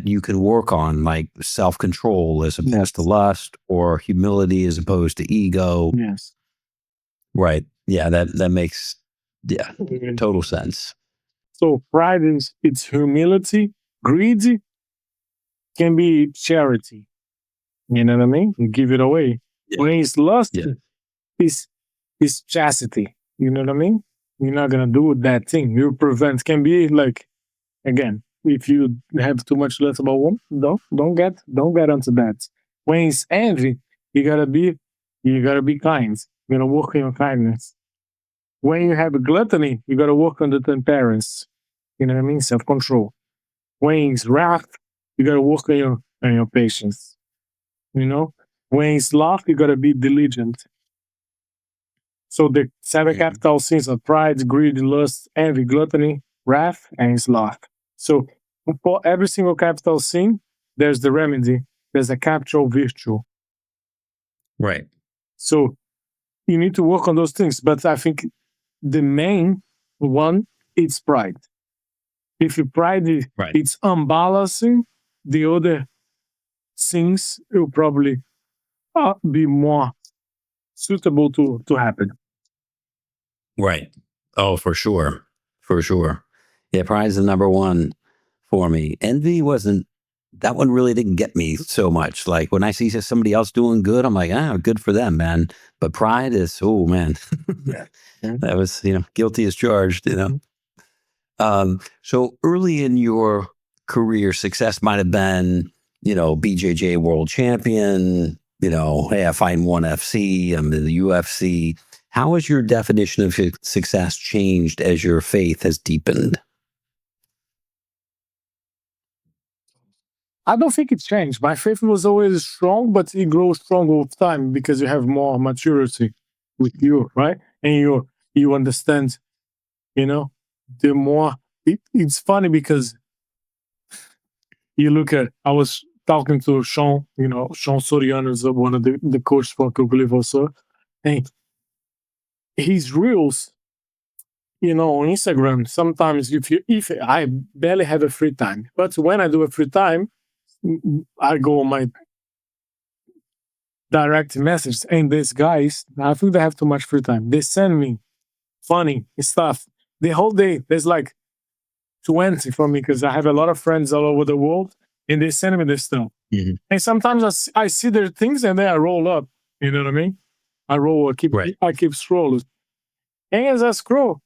you can work on, like self-control as opposed to lust, or humility as opposed to ego. Yes. Right. Yeah, that makes total sense. So pride is it's humility. Greed can be charity. You know what I mean? You give it away. Yeah. When it's lust, it's chastity. You know what I mean? You're not gonna do that thing. You prevent. Can be like, again, if you have too much lust about woman, don't get onto that. When it's envy, you gotta be kind. You gotta work on your kindness. When you have gluttony, you gotta work on the temperance. You know what I mean? Self-control. When it's wrath, you gotta work on your patience. When it's love, you gotta be diligent. So the 7 capital sins are pride, greed, lust, envy, gluttony, wrath, and sloth. So for every single capital sin, there's the remedy. There's a capital virtue. Right. So you need to work on those things. But I think the main one is pride. If your pride is it's unbalancing, the other things will probably be more suitable to happen. Right. Oh, for sure. For sure. Yeah, pride is the number one for me. Envy that one really didn't get me so much. Like when I see somebody else doing good, I'm like, good for them, man. But pride is, oh man. That was, guilty as charged, So early in your career, success might have been, BJJ world champion, hey, I find ONE FC, I'm in the UFC. How has your definition of success changed as your faith has deepened? I don't think it changed. My faith was always strong, but it grows stronger with time because you have more maturity with you, right? And you understand, you know, the more it's funny because you look at I was talking to Sean, Sean Soriano is one of the coaches for Coquelicot also. And his reels, on Instagram, sometimes if I barely have a free time, but when I do a free time, I go on my direct message, and these guys, I think they have too much free time. They send me funny stuff. The whole day, there's like 20 from me because I have a lot of friends all over the world, and they send me this stuff. Mhm. And sometimes I see their things, and then I roll up. You know what I mean? Right. I keep scrolling. And as I scroll,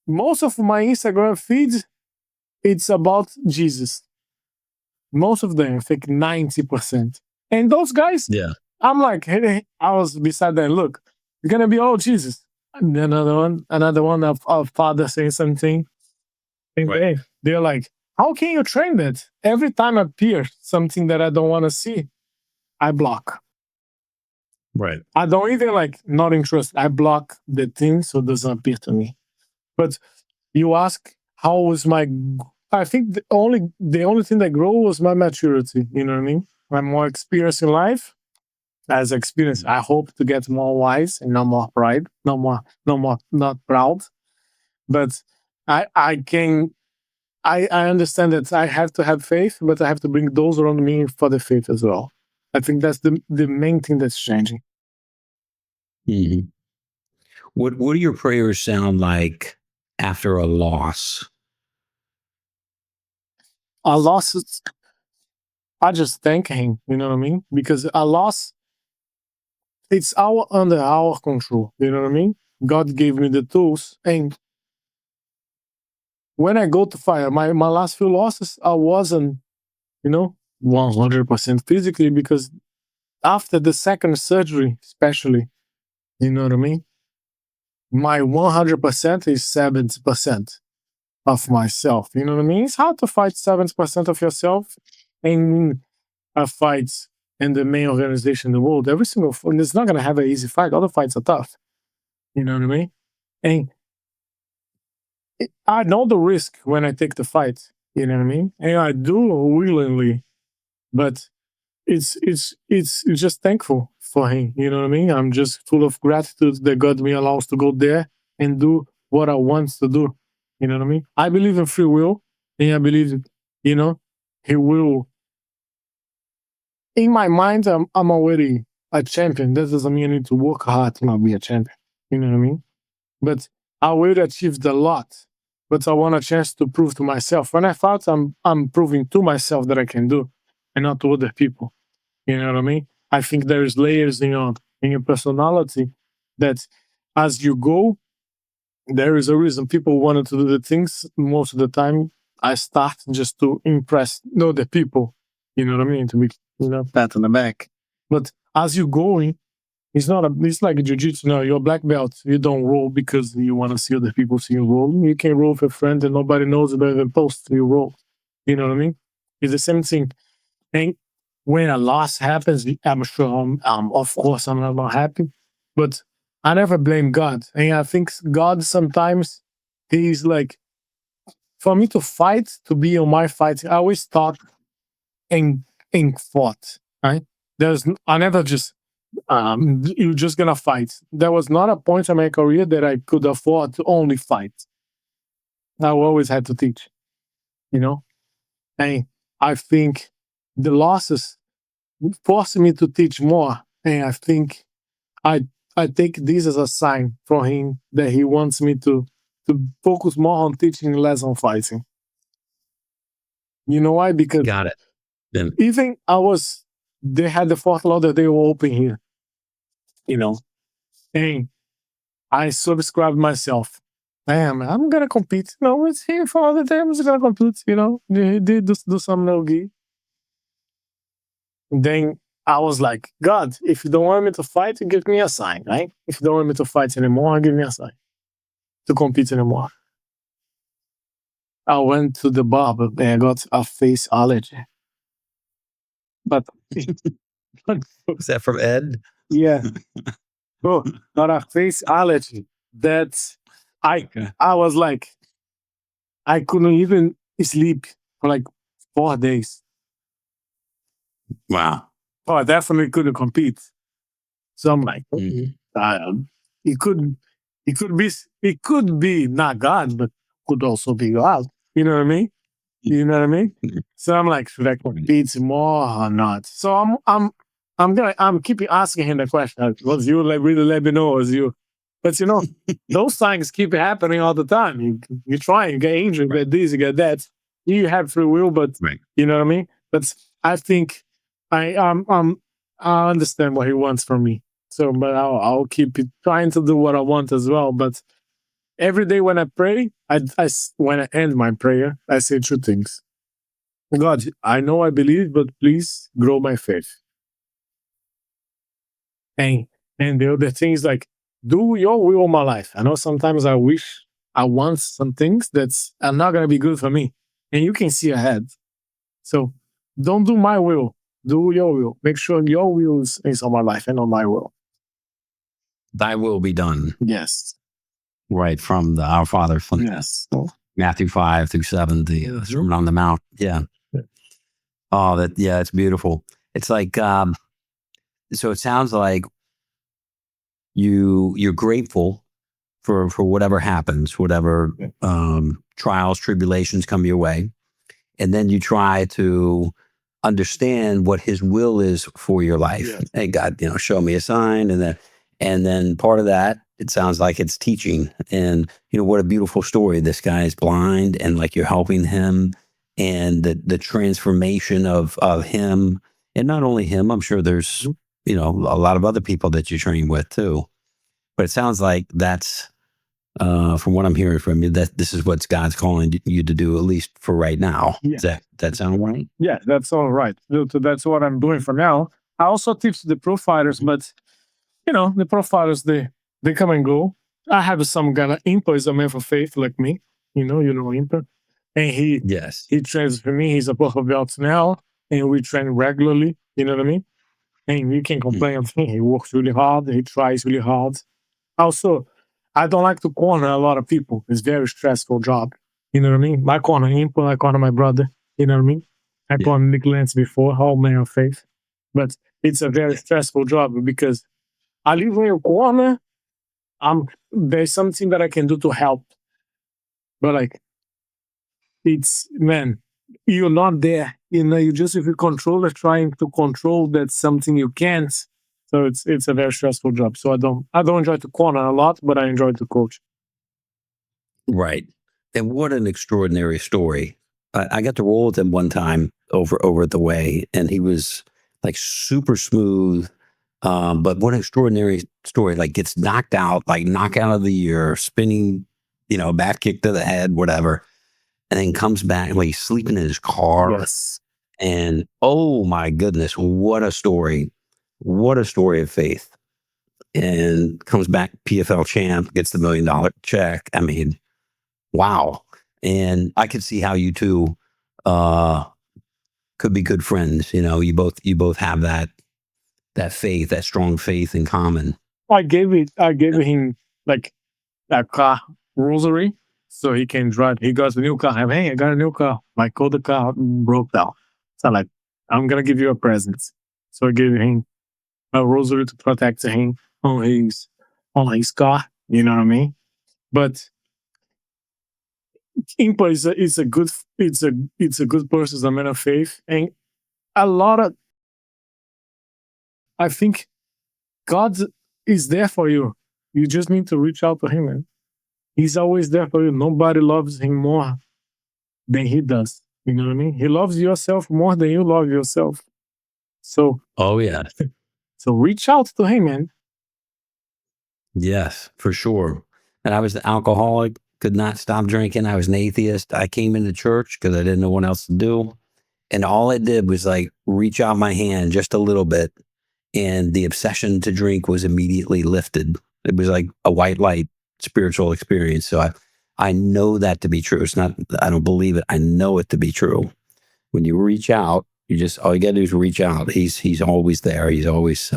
most of my Instagram feeds, it's about Jesus. Most of them, I think 90%. And those guys, Yeah. I'm like, hey, I was beside them. Look, it's gonna be all Jesus. And then another one of father saying something. And Right. they're like, how can you train that? Every time I appear something that I don't want to see, I block. Right. I don't even like not interested. I block the thing so it doesn't appear to me. But you ask how was my I think the only thing that grew was my maturity. You know what I mean? I'm more experienced in life. As experience, I hope to get more wise and no more pride, no more not proud. But I understand that I have to have faith, but I have to bring those around me for the faith as well. I think that's the main thing that's changing. Mhm. What do your prayers sound like after a loss? I lost it. I just thank him, you know what I mean? Because a loss, it's under our control, you know what I mean? God gave me the tools. And when I go to fire, my last few losses, I wasn't, 100% physically because after the second surgery, especially, you know what I mean? My 100% is 70% of myself. You know what I mean? It's hard to fight 70% of yourself in a fight in the main organization in the world. Every single, and it's not going to have an easy fight. All the fights are tough. You know what I mean? And I know the risk when I take the fight. You know what I mean? And I do willingly, but it's just thankful for him. You know what I mean? I'm just full of gratitude that God me allows to go there and do what I want to do. You know what I mean? I believe in free will, and I believe, you know, He will. In my mind, I'm already a champion. That doesn't mean I need to work hard to not be a champion. You know what I mean? But I already achieved a lot. But I want a chance to prove to myself. When I thought I'm proving to myself that I can do, and not to other people. You know what I mean? I think there's layers in your personality that as you go, there is a reason people wanted to do the things most of the time. I start just to impress the people. You know what I mean? To be pat on the back. But as you going, it's like jiu-jitsu. No, you're a black belt. You don't roll because you want to see other people see you roll. You can roll with a friend and nobody knows about the post you roll. You know what I mean? It's the same thing. And when a loss happens, I'm sure of course I'm not happy, but I never blame God. And I think God sometimes He's like for me to fight, to be on my fight. I always thought and fought. Right? I never just you're just gonna fight. There was not a point in my career that I could afford to only fight. I always had to teach. You know, and I think the losses forced me to teach more. And I think I I take this as a sign from him that he wants me to focus more on teaching, less on fighting. You know why? Because Got it. Then even they had the fourth law that they were open here, you know, and I subscribed myself. Damn, I'm gonna compete. No, it's here for other times. I'm gonna compete. They do some no gi. Then I was like, God, if you don't want me to fight, give me a sign, right? If you don't want me to fight anymore, give me a sign to compete anymore. I went to the barber and I got a face allergy. but, but Is that from Ed? yeah, bro, got a face allergy. That's I Okay. I was like I couldn't even sleep for like 4 days. Wow. Oh, I definitely couldn't compete. So I'm like, Mhm. it could it could be not God, but could also be God. You know what I mean? You know what I mean? So I'm like, should I compete more or not? So I'm keeping asking him the question. Was you like really let me know? Was you? But those things keep happening all the time. You try, you get injured, you get this, you get that. You have free will, but Right. you know what I mean. But I think I understand what he wants from me. So, but I'll keep trying to do what I want as well. But every day when I pray, when I end my prayer, I say two things. God, I know I believe, but please grow my faith. And the other thing is like, do your will in my life. I know sometimes I wish I want some things that's are not gonna be good for me. And you can see ahead. So don't do my will. Do your will. Make sure your will is on my life and on my will. Thy will be done. Yes. Right. From the Our Father, from Yes. Matthew 5-7, the Sermon on the Mount. Yeah. Yeah. Oh, it's beautiful. It's like, so it sounds like you're grateful for whatever happens, whatever trials, tribulations come your way. And then you try to understand what his will is for your life. Yes. Hey, God, show me a sign. And then part of that, it sounds like it's teaching. And, what a beautiful story. This guy is blind and like you're helping him, and the transformation of him, and not only him, I'm sure there's, a lot of other people that you train with too. But it sounds like that's, from what I'm hearing from you, that this is what God's calling you to do, at least for right now. Yeah. Does that sound right? Yeah, that's all right. So that's what I'm doing for now. I also teach the profilers, but the profilers they come and go. I have some guy. Impa is a man for faith like me. Impa, and Yes. he trains for me. He's a purple belt now, and we train regularly. You know what I mean? And you can't complain of him. He works really hard. He tries really hard. Also, I don't like to corner a lot of people. It's a very stressful job. You know what I mean? I corner Impa, I corner my brother. You know what I mean? I Yeah. corner Nick Lance before, whole man of faith. But it's a very stressful job because I live in your corner. There's something that I can do to help. But like it's man, you're not there. You just if you controller trying to control that's something you can't. So it's a very stressful job. So I don't enjoy to corner a lot, but I enjoy to coach. Right. And what an extraordinary story. I got to roll with him one time over at the way, and he was like super smooth. But what an extraordinary story. Like gets knocked out, like knockout of the year, spinning, back kick to the head, whatever. And then comes back, like he's sleeping in his car. Yes. And oh my goodness, what a story. What a story of faith. And comes back PFL champ, gets the $1 million check. I mean, wow. And I could see how you two could be good friends. You both have that faith, that strong faith in common. I gave him like a car rosary so he can drive. He got a new car. Hey, I got a new car. My code the car broke down. So I'm like, I'm gonna give you a present. So I gave him a rosary to protect him on his car. You know what I mean? But Impa is a good it's a good person, is a man of faith, and a lot of I think God is there for you. You just need to reach out to him, man. He's always there for you. Nobody loves him more than he does. You know what I mean? He loves yourself more than you love yourself. So Oh yeah. so reach out to him, man. Yes, for sure. And I was an alcoholic, could not stop drinking. I was an atheist. I came into church because I didn't know what else to do. And all it did was like reach out my hand just a little bit. And the obsession to drink was immediately lifted. It was like a white light spiritual experience. So I know that to be true. It's not, I don't believe it. I know it to be true. When you reach out, You just all you got to do is reach out. He's always there. He's always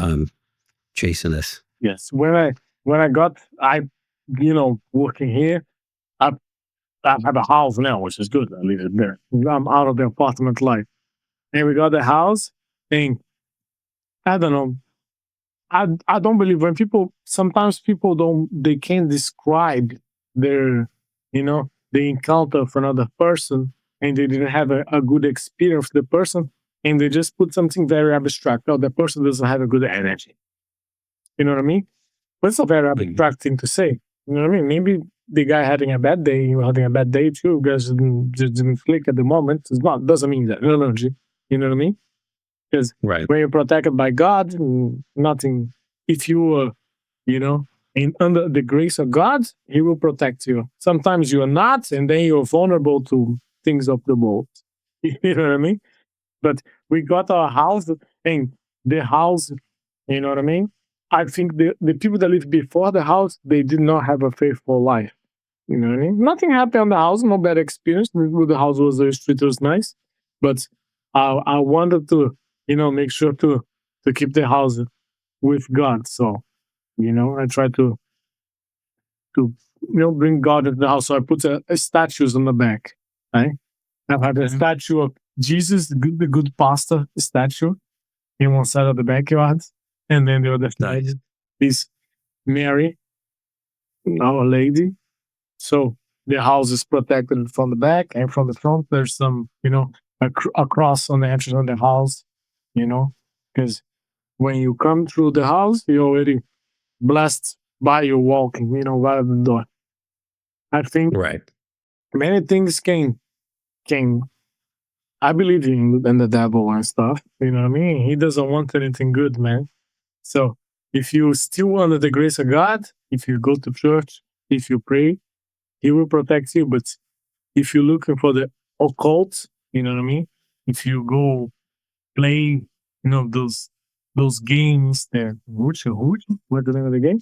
chasing us. Yes. When I got working here, I I have a house now, which is good. I live it there. I'm out of the apartment life. And we got the house, and I don't know. I don't believe when people sometimes people don't they can't describe their the encounter for another person, and they didn't have a good experience with the person, and they just put something very abstract. Oh, the person doesn't have a good energy. You know what I mean? But it's a very Mhm. abstract thing to say. You know what I mean? Maybe the guy having a bad day, you having a bad day too, because just didn't click at the moment. It's not doesn't mean that energy. You know what I mean? Because Right. when you're protected by God, nothing. If you are, you know, in under the grace of God, He will protect you. Sometimes you are not, and then you're vulnerable to things of the world. You know what I mean? But we got our house, and the house, you know what I mean? I think the people that lived before the house, they did not have a faithful life. You know what I mean? Nothing happened on the house, no bad experience. The house was the street was nice, but I wanted to, make sure to keep the house with God. So, I try to bring God into the house. So I put a statues on the back. Right? I've had a statue of Jesus, the good pastor statue in one side of the backyard, and then the other side Nice. is Mary, Our Lady. So the house is protected from the back and from the front. There's some, a cross on the entrance of the house, because when you come through the house, you're already blessed by your walking, right at the door. I think Right. many things can I believe in the devil and stuff. You know what I mean? He doesn't want anything good, man. So if you still under the grace of God, if you go to church, if you pray, He will protect you. But if you're looking for the occult, you know what I mean? If you go play, those games there, which what's the name of the game?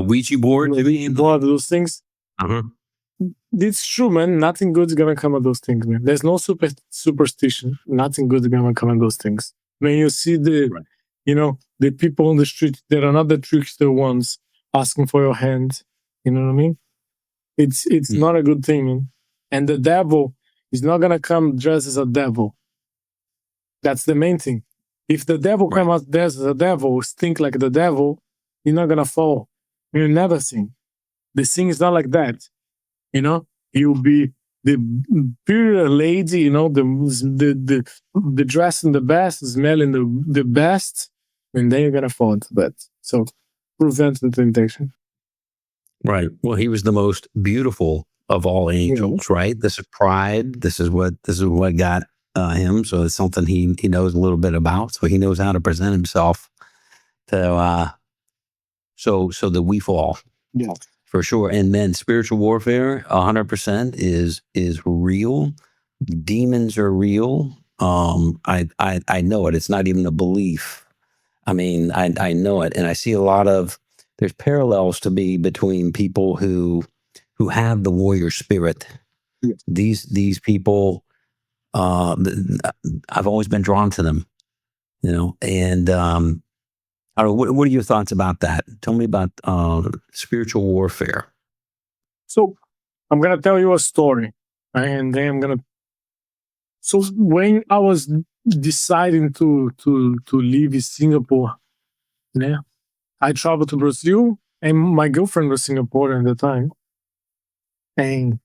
Ouija board, maybe. Board, those things. Uh-huh. It's true, man. Nothing good's gonna come of those things, man. There's no superstition. Nothing good's gonna come of those things. When you see Right. the people on the street, there are not the trickster ones asking for your hand. You know what I mean? It's Mm. not a good thing, man. And the devil is not gonna come dressed as a devil. That's the main thing. If the devil Right. come out dressed as a devil, stink like the devil, you're not gonna fall. You'll never sing. The sing is not like that. You'll be the pure lady, the dressing the best, smelling the best, and then you're gonna fall into that. So prevent the temptation. Right. Well, he was the most beautiful of all Yeah. angels, right? This is pride. This is what got him. So it's something he knows a little bit about. So he knows how to present himself to so that we fall Yeah. for sure. And then spiritual warfare, 100% is real. Demons are real. I know it. It's not even a belief. I mean, I know it, and I see a lot of there's parallels to me between people who have the warrior spirit. Yeah. These people, I've always been drawn to them, And I don't know, what are your thoughts about that? Tell me about spiritual warfare. So I'm gonna tell you a story, right? And then I'm gonna. So when I was deciding to leave Singapore, yeah, I traveled to Brazil, and my girlfriend was Singaporean at the time, and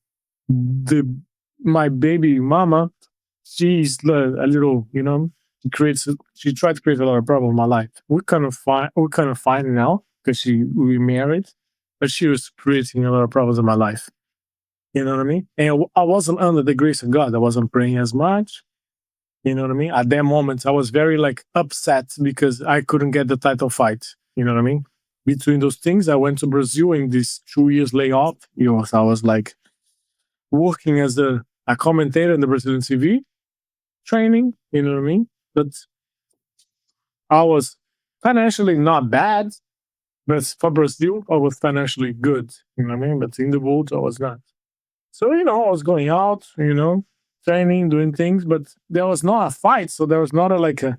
the my baby mama, she's a little, she tried to create a lot of problem in my life. We're kind of fine now because she we married, but she was creating a lot of problems in my life. You know what I mean? And I wasn't under the grace of God. I wasn't praying as much. You know what I mean? At that moment, I was very upset because I couldn't get the title fight. You know what I mean? Between those things, I went to Brazil in this 2 years layoff. So I was working as a commentator in the Brazilian TV training. You know what I mean? But I was financially not bad, but for Brazil, I was financially good. You know what I mean? But in the world, I was not. So I was going out. training, doing things, but there was not a fight. So there was not a like a,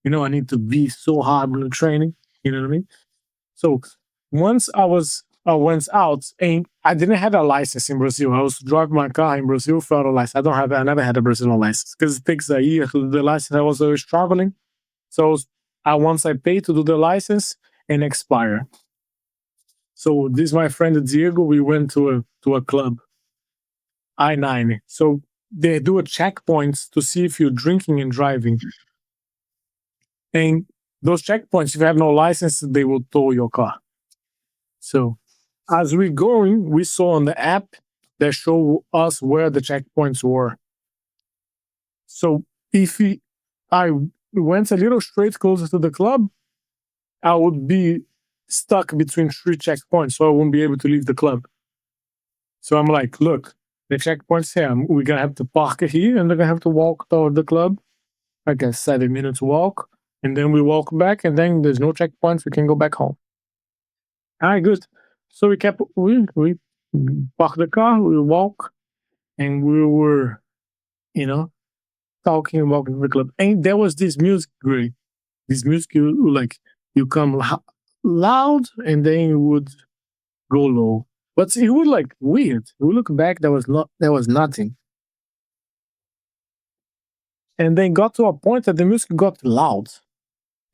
I need to be so hard in the training. You know what I mean? So once I went out and I didn't have a license in Brazil. I was driving my car in Brazil without a license. I never had a Brazilian license because it takes a year to do the license. I was always traveling. So once I paid to do the license and expire. So this my friend Diego, we went to a club, I-9. So they do a checkpoints to see if you're drinking and driving. And those checkpoints, if you have no license, they will tow your car. So as we're going, we saw on the app that show us where the checkpoints were. So if I went a little straight closer to the club, I would be stuck between three checkpoints, so I wouldn't be able to leave the club. So I'm like, look, the checkpoint's here. We're gonna have to park it here, and they're gonna have to walk toward the club, like a 7 minutes walk, and then we walk back, and then there's no checkpoints. We can go back home. All right, good. So we park the car, we walk, and we were, you know, talking and walking to the club. And there was this music, great. This music, you come loud, and then you would go low. But it was like weird. We look back, there was nothing. And then got to a point that the music got loud.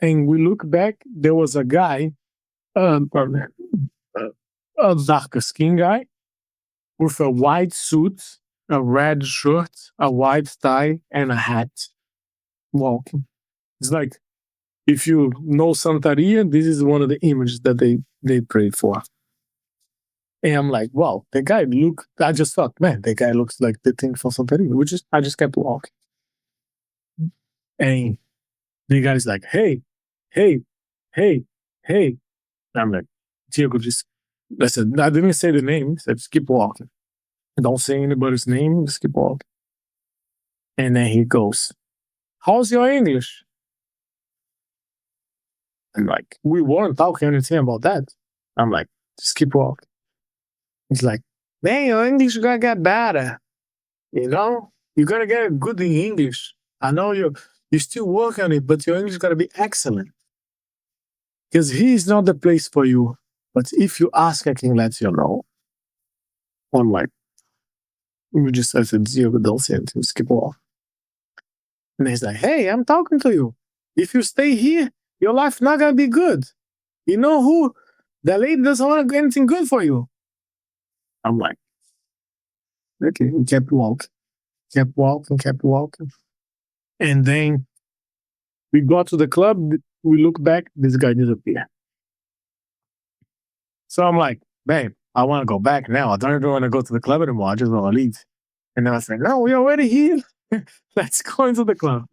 And we look back, there was a guy, pardon, a darker skin guy with a white suit, a red shirt, a white tie, and a hat walking. It's like if you know Santeria, this is one of the images that they prayed for. And I'm like, wow, the guy I just thought, man, the guy looks like the thing from Santeria. I just kept walking. And the guy's like, hey, hey, hey, hey. I'm like, Diego, I said, I didn't say the name. I said, just keep walking. Don't say anybody's name, just keep walking. And then he goes, how's your English? I'm like, we weren't talking anything about that. I'm like, just keep walking. He's like, man, your English is gonna get better. You're gonna get good in English. I know you still working on it, but your English is gonna be excellent. Because he is not the place for you. But if you ask, I can let you know. I'm like, I said, Diego, don't say anything, just keep walking. And he's like, hey, I'm talking to you. If you stay here, your life not gonna be good. You know who? The lady doesn't want to do anything good for you. I'm like, okay, we kept walking. And then we got to the club, we look back, this guy disappeared. So I'm like, babe, I want to go back now. I don't even want to go to the club anymore. I just want to leave. And then I said, no, we're already here. Let's go into the club.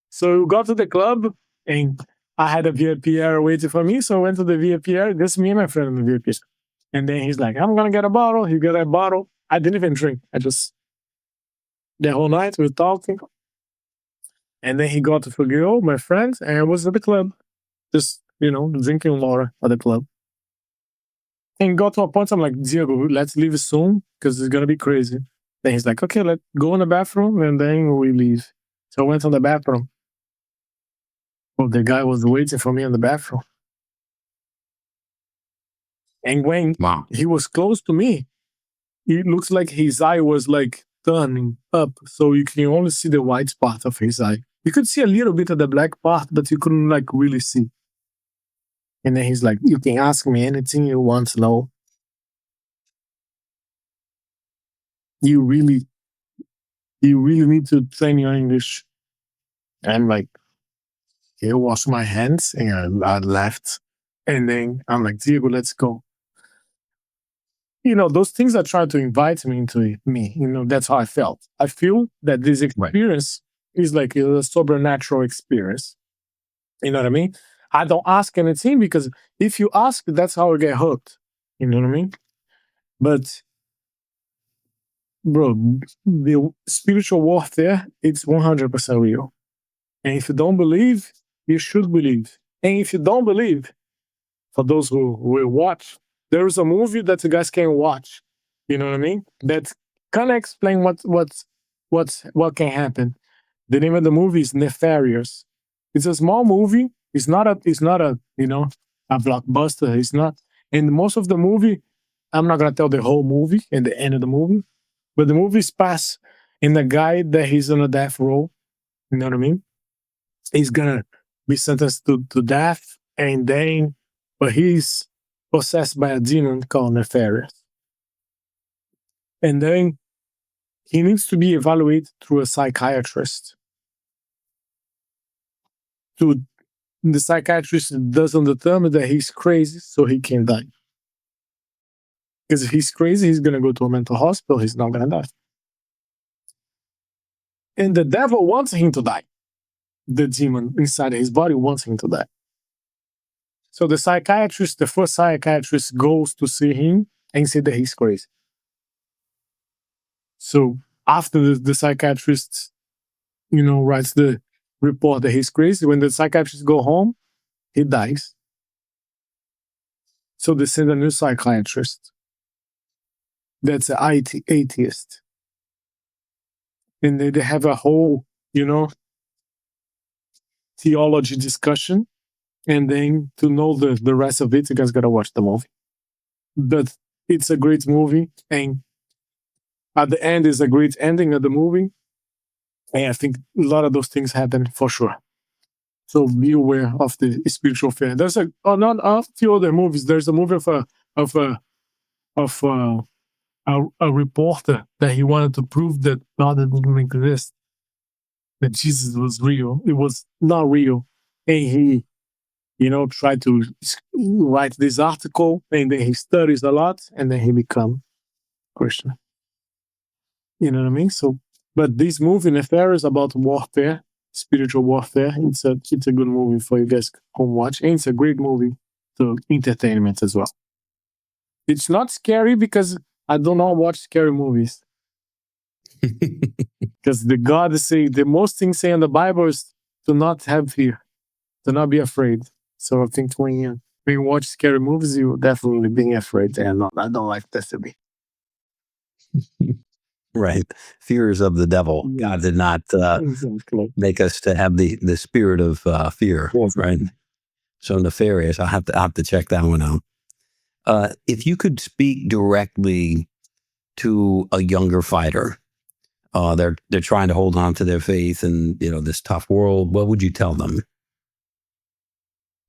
So we got to the club, and I had a VIP area waiting for me. So I went to the VIP area. Just me and my friend in the VIP. And then he's like, I'm going to get a bottle. He got a bottle. I didn't even drink. The whole night we were talking. And then he got to Fugio, my friend, and I was at the club. Just, drinking water at the club. And got to a point, I'm like, Diego, let's leave soon because it's going to be crazy. Then he's like, okay, let's go in the bathroom and then we leave. So I went to the bathroom. Well, the guy was waiting for me in the bathroom. And when he was close to me, it looks like his eye was like turning up. So you can only see the white part of his eye. You could see a little bit of the black part, but you couldn't like really see. And then he's like, you can ask me anything you want to know. You really need to train your English. And I'm like, he washed my hands and I left. And then I'm like, Diego, let's go. Those things that try to invite me into me, that's how I felt. I feel that this experience is like a supernatural experience. You know what I mean? I don't ask anything because if you ask, that's how I get hooked. You know what I mean? But, bro, the spiritual warfare, it's 100% real. And if you don't believe, you should believe. And if you don't believe, for those who will watch, there is a movie that you guys can watch. You know what I mean? That kind of explain what what can happen. The name of the movie is Nefarious. It's a small movie. It's not a a blockbuster. It's not. And most of the movie, I'm not gonna tell the whole movie and the end of the movie, but the movie's pass in the guy that he's on a death row. You know what I mean? He's gonna be sentenced to death, and then, but he's possessed by a demon called Nefarious, and then he needs to be evaluated through a psychiatrist. To the psychiatrist doesn't determine that he's crazy, so he can die. Because if he's crazy, he's gonna go to a mental hospital. He's not gonna die. And the devil wants him to die. The demon inside his body wants him to die. So the psychiatrist, the first psychiatrist, goes to see him and say that he's crazy. So after the psychiatrist, writes the report that he's crazy, when the psychiatrist go home, he dies. So they send a new psychiatrist. That's an atheist. And they have a whole, theology discussion. And then to know the rest of it, you guys gotta watch the movie. But it's a great movie. And at the end is a great ending of the movie. And I think a lot of those things happen for sure. So be aware of the spiritual fear. There's not a few other movies. There's a movie of a reporter that he wanted to prove that God didn't exist, that Jesus was real. It was not real, and he, tried to write this article, and then he studies a lot, and then he become Christian. You know what I mean? So, but this movie, Nefarious, about warfare, spiritual warfare. It's a good movie for you guys to home watch, and it's a great movie to entertainment as well. It's not scary because I do not watch scary movies. Because the most things say in the Bible is to not have fear, to not be afraid. So I think when you watch scary movies, you definitely being afraid, and I don't like that to be. Right. Fear is of the devil. God did not Exactly. make us to have the spirit of fear. Yes. Right. So Nefarious. I'll have to check that one out. If you could speak directly to a younger fighter, they're trying to hold on to their faith in this tough world, what would you tell them?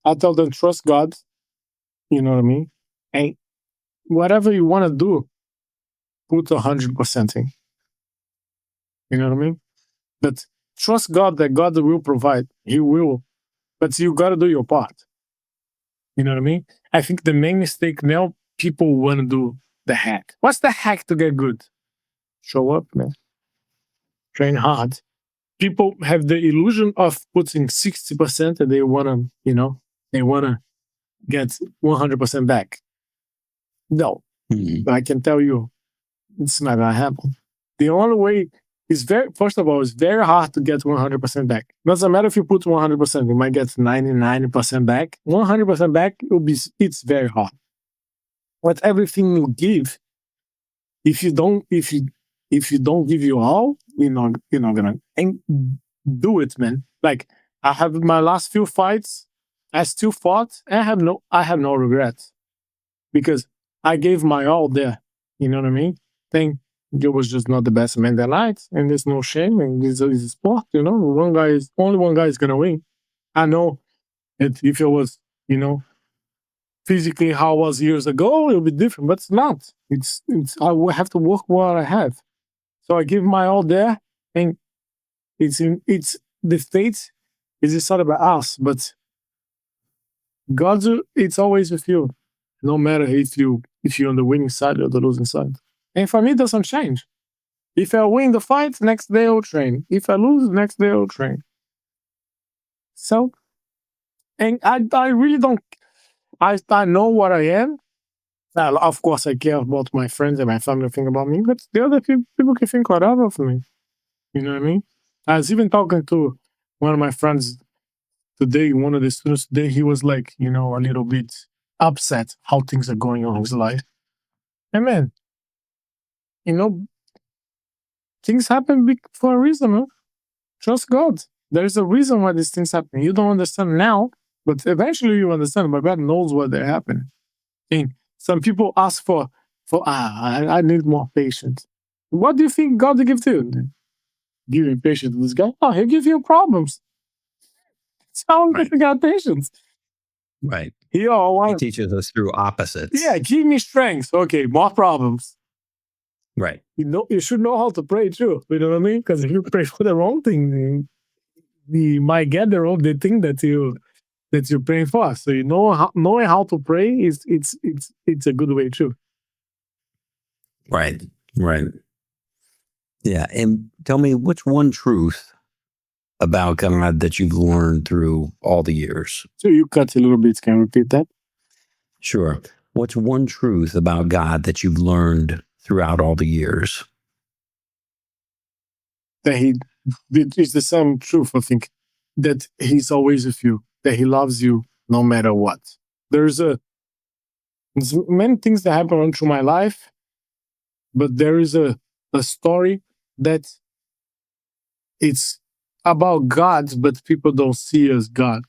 I tell them trust God. You know what I mean? And whatever you want to do, put 100% in. You know what I mean? But trust God that God will provide. He will. But you got to do your part. You know what I mean? I think the main mistake now, people want to do the hack. What's the hack to get good? Show up, man. Train hard. People have the illusion of putting 60% and they want to, they want to get 100% back. No, I can tell you, it's not going to happen. The only way is first of all, it's very hard to get 100% back. Doesn't matter if you put 100%, you might get 99% back. 100% back, it's very hard. But everything you give, if you don't give you all, you're not gonna do it, man. Like I have my last few fights, I still fought, and I have no regrets because I gave my all there. You know what I mean? Think it was just not the best man that night, and there's no shame, and it's a sport. Only one guy is gonna win. I know that if it was, physically how I was years ago, it'll be different, but it's not. It's I will have to work what I have. So I give my all there, and it's the fate is decided by us, but God's it's always with you, no matter if you're on the winning side or the losing side. And for me, it doesn't change. If I win the fight, next day I'll train. If I lose, next day I'll train. So, and I really don't. I know what I am. Of course, I care about my friends and my family think about me, but the other people can think whatever of me. You know what I mean? I was even talking to one of my friends today, one of the students today, he was like, a little bit upset how things are going on in his life. And man, things happen for a reason, man. Trust God. There's a reason why these things happen. You don't understand now, but eventually you understand. But God knows why they happen. And some people ask I need more patience. What do you think God will give to you? Give you patience to this guy? Oh, he'll give you problems. It's how Right. he got patience. Right. He He teaches us through opposites. yeah, give me strength. Okay, more problems. Right. You should know how to pray too. You know what I mean? Because if you pray for the wrong thing, you might get the thing that you're praying for. So knowing how to pray it's a good way too. Right. Right. Yeah. And tell me, what's one truth about God that you've learned through all the years? So you cut a little bit. Can you repeat that? Sure. What's one truth about God that you've learned throughout all the years? That it's the same truth, I think, that he's always with you, that he loves you no matter what. There's many things that happen on through my life, but there is a story that it's about God, but people don't see as God.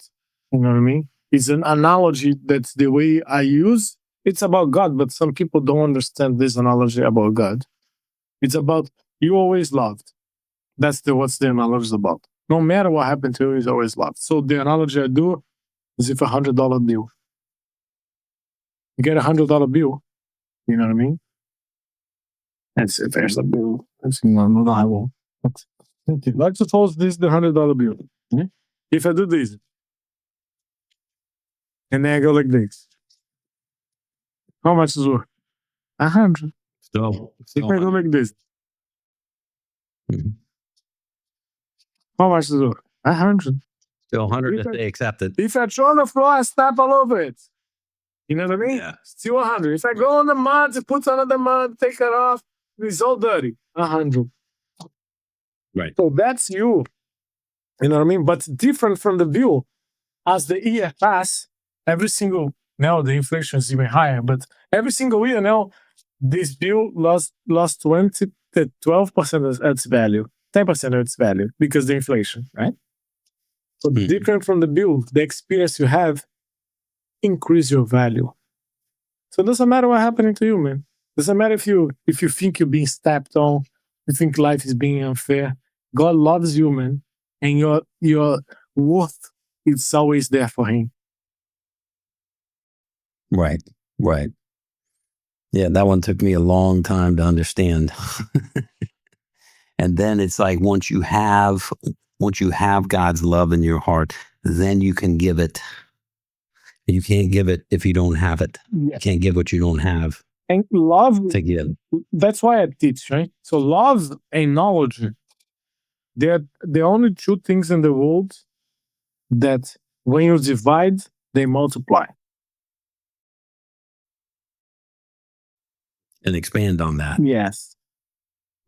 You know what I mean? It's an analogy that's the way I use. It's about God, but some people don't understand this analogy about God. It's about you always loved. That's what's the analogy is about. No matter what happened to you, he's always loved. So the analogy I do is if $100 bill. You get $100 bill, you know what I mean? That's if there's a bill. That's no, I won't. Let's suppose this is the $100 bill. Okay? If I do this, and then I go like this, how much is worth? 100. If I go like this, how much is worth? 100. Still 100 if they accept it. If I throw on the floor, I step all over it. You know what I mean? Yeah. Still 100. If I go on the mud, put another mud, take it off, it's all dirty. 100. Right. So that's you. You know what I mean? But different from the bill. As the year pass, every single now the inflation is even higher, but every single year now, this bill lost 20 to 12% of its value, 10% of its value because the inflation, right? So different from the bill, the experience you have increase your value. So it doesn't matter what happening to you, man. Doesn't matter if you think you're being stepped on, you think life is being unfair. God loves you, man, and your worth is always there for Him. Right. Right. Yeah, that one took me a long time to understand. And then it's like once you have God's love in your heart, then you can give it. You can't give it if you don't have it. Yes. You can't give what you don't have And love to give. That's why I teach, right? So love and knowledge, they're the only two things in the world that when you divide, they multiply. And expand on that. Yes.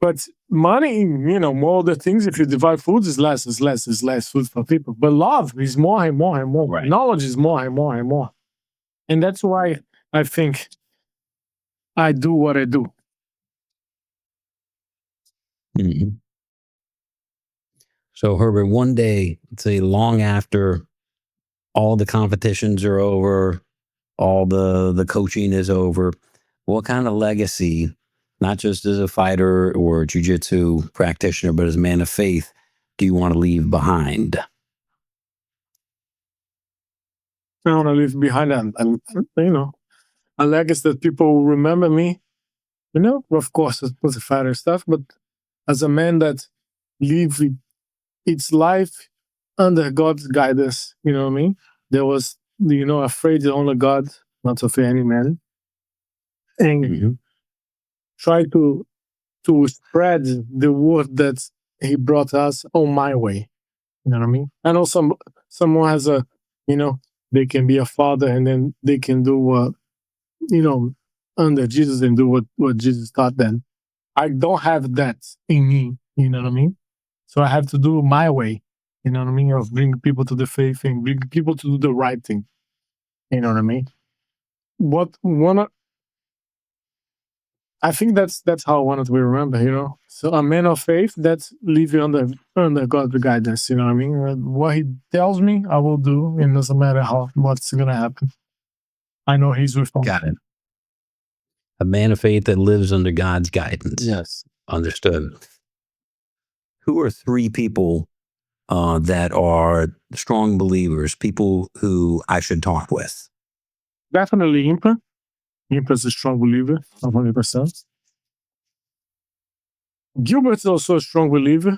But money, more other things, if you divide food, is less food for people. But love is more and more and more. Right. Knowledge is more and more and more. And that's why I think I do what I do. Mm-hmm. So Herbert, one day, say long after all the competitions are over, all the coaching is over, what kind of legacy, not just as a fighter or a jiu-jitsu practitioner, but as a man of faith, do you want to leave behind? I want to leave behind a legacy that people will remember me. Of course, it was a fighter stuff, but as a man that lived its life under God's guidance, you know what I mean? There was, afraid to honor God, not to fear any man, and try to spread the word that He brought us on my way. You know what I mean? I know someone has they can be a father and then they can do what, under Jesus and do what Jesus taught them. I don't have that in me. You know what I mean? So I have to do my way. You know what I mean? Of bring people to the faith and bring people to do the right thing. You know what I mean? I think that's how I wanted to be remembered, So a man of faith that's living under God's guidance, you know what I mean? What he tells me, I will do, and doesn't matter what's gonna happen. I know he's with me. Got it. A man of faith that lives under God's guidance. Yes. Understood. Who are three people that are strong believers, people who I should talk with? Definitely Impa. Impa's a strong believer, 100%. Gilbert's also a strong believer.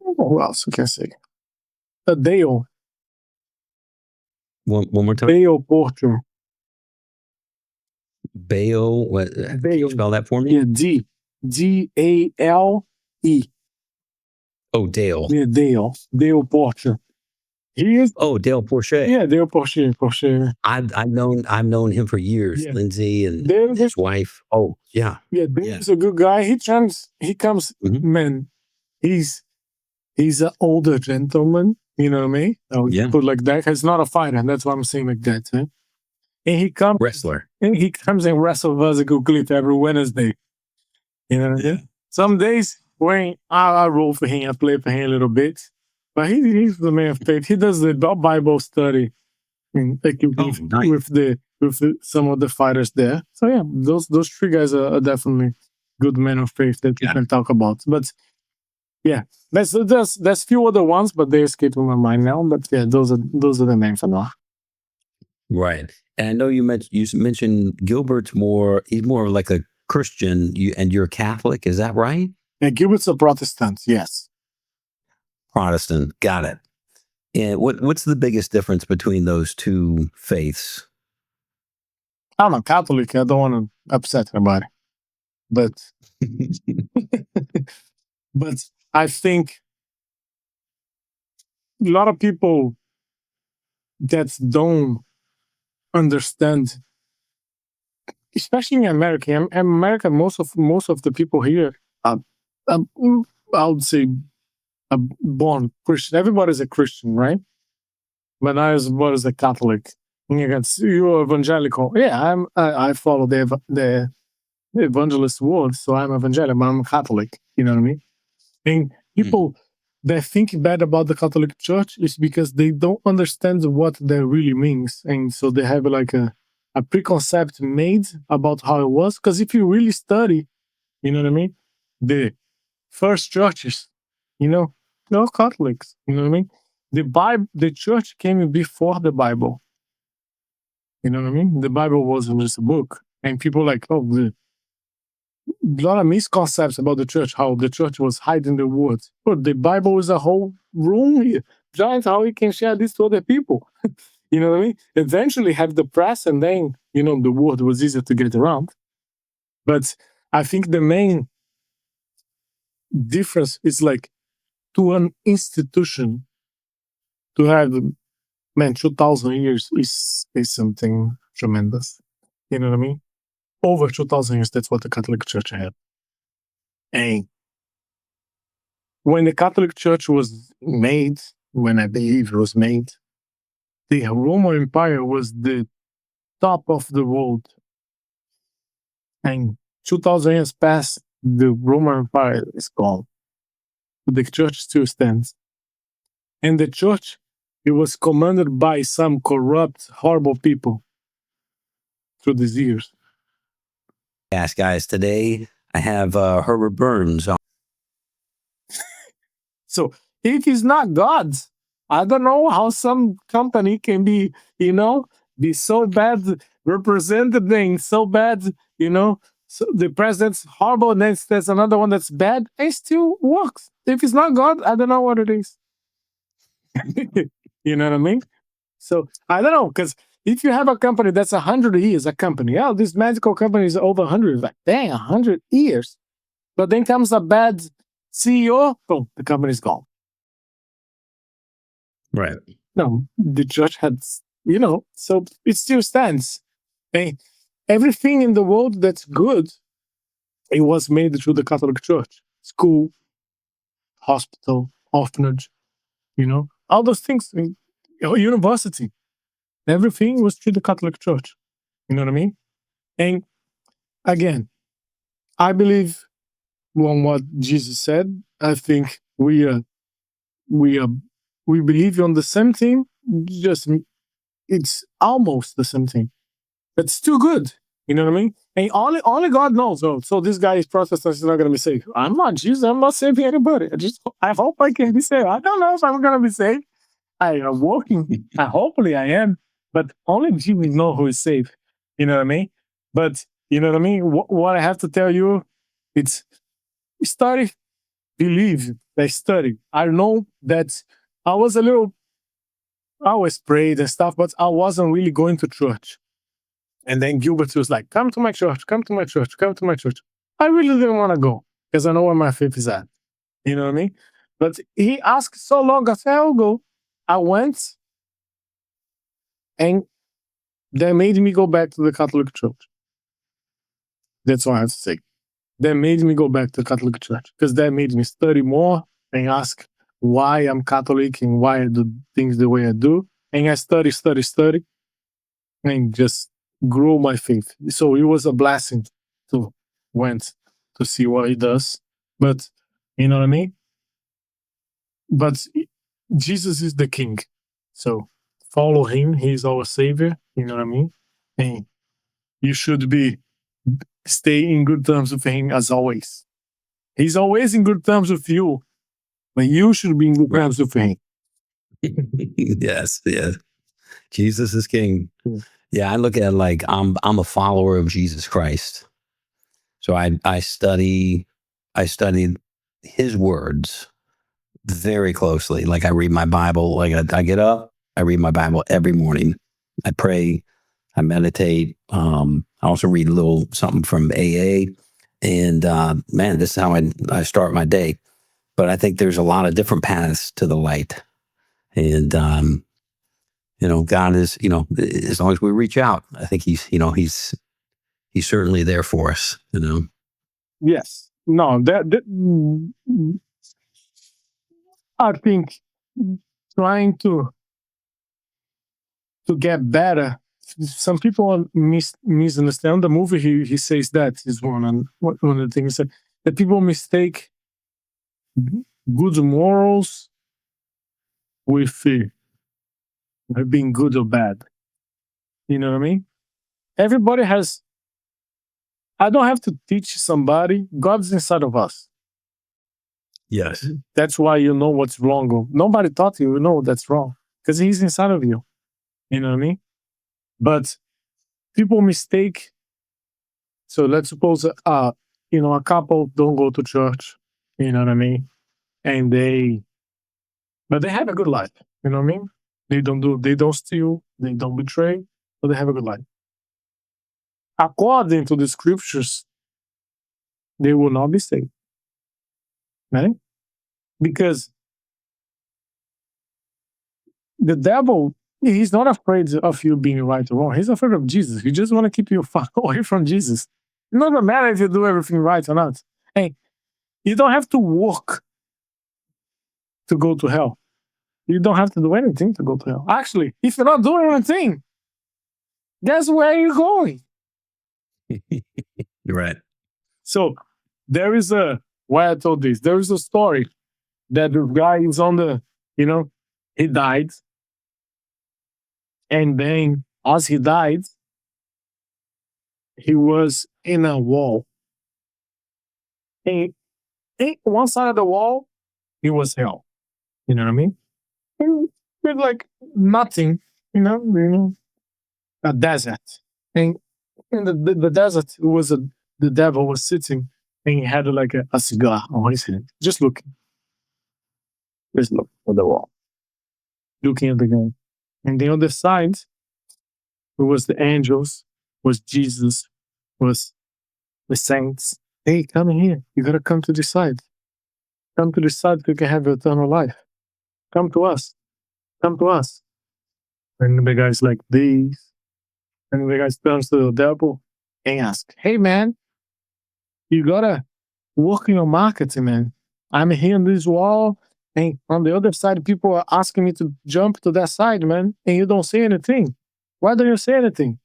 Who else can I say? Dale. One more time. Dale Porter. Bayo. What? Can you spell that for me? Yeah, D-A-L-E. Oh, Dale. Yeah, Dale Porter. He is. Oh, Dale Porcher. Yeah, Dale Porcher. I've known him for years. Yeah. Lindsay and his wife. Oh, yeah. Yeah, Dale's a good guy. He comes. Man, he's an older gentleman. You know what I mean? Yeah. Put like that. He's not a fighter. That's why I'm saying like that. Huh? And he comes Wrestler. and he comes and wrestles with us a good clip every Wednesday. You know what I mean? Some days when I roll for him, I play for him a little bit. But he's the man of faith. He does the Bible study with some of the fighters there. So yeah, those three guys are definitely good men of faith that we can talk about. But yeah, there's few other ones, but they escaped my mind now. But yeah, those are the names for now. Right. And I know you mentioned Gilbert's he's more like a Christian, and you're Catholic, is that right? Yeah, Gilbert's a Protestant, yes. Protestant, got it. And what's the biggest difference between those two faiths? I'm a Catholic. I don't want to upset anybody, but but I think a lot of people that don't understand, especially in America. In America, most of the people here are, I would say, born Christian. Everybody's a Christian, right? But I was a Catholic. You're evangelical. Yeah, I follow the evangelist word, so I'm evangelical, but I'm Catholic. You know what I mean? And people that think bad about the Catholic Church is because they don't understand what that really means, and so they have like a preconcept made about how it was. Because if you really study, you know what I mean, the first churches, they're all Catholics. You know what I mean? The church came before the Bible. You know what I mean? The Bible wasn't just a book, and people like, a lot of misconceptions about the church, how the church was hiding the words. But the Bible is a whole room here. Giants, how we can share this to other people. You know what I mean? Eventually have the press, and then, the word was easier to get around. But I think the main difference is like, to an institution, to have, 2,000 years is something tremendous. You know what I mean? Over 2,000 years, that's what the Catholic Church had. And when the Catholic Church was made, when I believe it was made, the Roman Empire was the top of the world. And 2,000 years passed, the Roman Empire is gone. But the church still stands. And the church, it was commanded by some corrupt, horrible people through these years. Yes, guys, today I have Herbert Burns on. So if it's not God, I don't know how some company can be, be so bad represented and so bad, so the president's horrible, and then there's another one that's bad, and still works. If it's not God, I don't know what it is. You know what I mean? So I don't know, because if you have a company that's 100 years, this medical company is over 100, like, dang, 100 years. But then comes a bad CEO, boom, the company's gone. Right. No, the church had, so it still stands. And everything in the world that's good, it was made through the Catholic Church. School, hospital, orphanage, all those things. University. Everything was through the Catholic Church. You know what I mean? And again, I believe on what Jesus said. I think we are we believe on the same thing. Just it's almost the same thing. It's still good. You know what I mean? And only God knows. Oh, so this guy is Protestant. He's not gonna be saved. I'm not Jesus. I'm not saving anybody. I hope I can be saved. I don't know if I'm gonna be saved. I am working. Hopefully I am. But only Jesus knows who is saved. You know what I mean? But you know what I mean? What I have to tell you, it's study, believe. I study. I know that I was a little. I always prayed and stuff, but I wasn't really going to church. And then Gilbert was like, come to my church, come to my church, come to my church. I really didn't want to go because I know where my faith is at. You know what I mean? But he asked so long, I said, I'll go. I went, and they made me go back to the Catholic Church. That's all I have to say. They made me go back to the Catholic Church because that made me study more and ask why I'm Catholic and why I do things the way I do. And I study, and just grow my faith. So it was a blessing to went to see what he does. But you know what I mean? But Jesus is the king. So follow him. He's our savior. You know what I mean? And you should be stay in good terms with him as always. He's always in good terms with you, but you should be in good terms with him. Yes, yes. Jesus is king. Yeah. Yeah, I look at it like I'm a follower of Jesus Christ. So I study his words very closely. Like I read my Bible. Like I get up, I read my Bible every morning. I pray, I meditate. I also read a little something from AA. And man, this is how I start my day. But I think there's a lot of different paths to the light. And God is, as long as we reach out, I think he's certainly there for us, Yes. No, I think trying to get better. Some people misunderstand the movie. He says that is one of the things that people mistake good morals with being good or bad. You know what I mean? Everybody has. I don't have to teach somebody. God's inside of us. Yes. That's why you know what's wrong. Nobody taught you, that's wrong because he's inside of you. You know what I mean? But people mistake. So let's suppose, a couple don't go to church. You know what I mean? And but they have a good life. You know what I mean? They don't steal, they don't betray, but they have a good life. According to the scriptures, they will not be saved. Right? Because the devil, he's not afraid of you being right or wrong. He's afraid of Jesus. He just want to keep you far away from Jesus. It doesn't matter if you do everything right or not. Hey, you don't have to work to go to hell. You don't have to do anything to go to hell. Actually, if you're not doing anything, guess where you're going? You're right. So there is why I told this. There is a story that the guy is on he died. And then as he died, he was in a wall. And one side of the wall, it was hell. You know what I mean? And with like nothing, a desert. And in the desert, it was the devil was sitting and he had like a cigar on his hand, just looking. Just look at the wall, looking at the guy. And the other side, it was the angels, was Jesus, was the saints. Hey, come in here. You gotta come to this side. Come to this side so you can have eternal life. Come to us. Come to us. And the guy's like this. And the guy turns to the devil and asks, hey man, you gotta work in your marketing, man. I'm here on this wall, and on the other side, people are asking me to jump to that side, man, and you don't say anything. Why don't you say anything?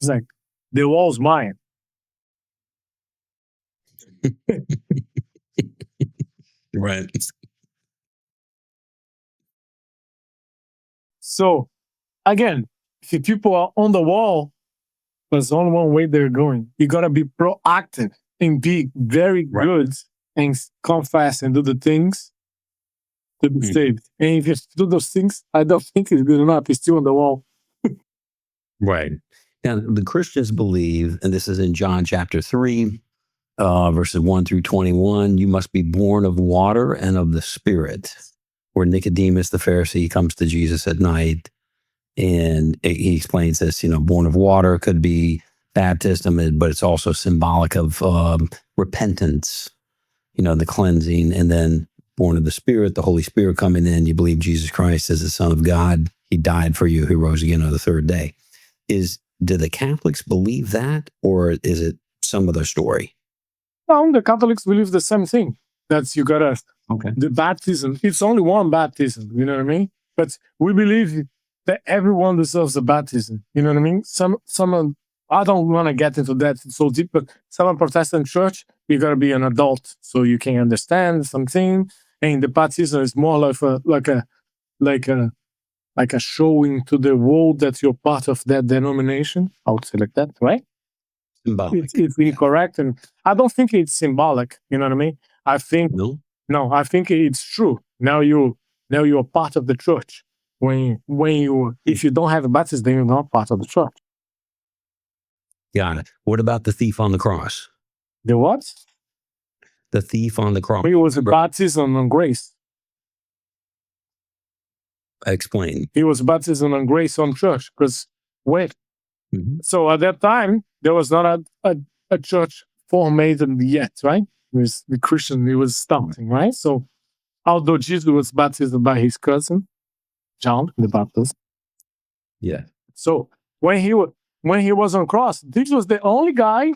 It's like, the wall's mine. Right. So again, if people are on the wall, there's only one way they're going. You gotta be proactive and be very Right. good and confess and do the things to be saved. And if you do those things, I don't think it's good enough. It's still on the wall. Right. Now, the Christians believe, and this is in John chapter 3, verses 1 through 21, you must be born of water and of the Spirit. Where Nicodemus, the Pharisee, comes to Jesus at night and he explains this, born of water could be baptism, but it's also symbolic of repentance, the cleansing, and then born of the Spirit, the Holy Spirit coming in. You believe Jesus Christ is the Son of God. He died for you, who rose again on the third day. Do the Catholics believe that, or is it some other story? No, the Catholics believe the same thing. That's you gotta the baptism. It's only one baptism, you know what I mean? But we believe that everyone deserves a baptism. You know what I mean? Some I don't want to get into that so deep, but some Protestant church, you gotta be an adult so you can understand something. And the baptism is more like a showing to the world that you're part of that denomination. I would say like that, right? Symbolic. It's incorrect, and I don't think it's symbolic. You know what I mean? I think no, I think it's true. Now you're part of the church. If you don't have a baptism, then you're not part of the church. Got it. What about the thief on the cross? The what? The thief on the cross. It was a baptism on grace. Explain. It was baptism on grace on church. Because so at that time there was not a church formed yet, right? It was the Christian. It was starting, right? So although Jesus was baptized by his cousin John the Baptist, yeah. So when he was on cross, this was the only guy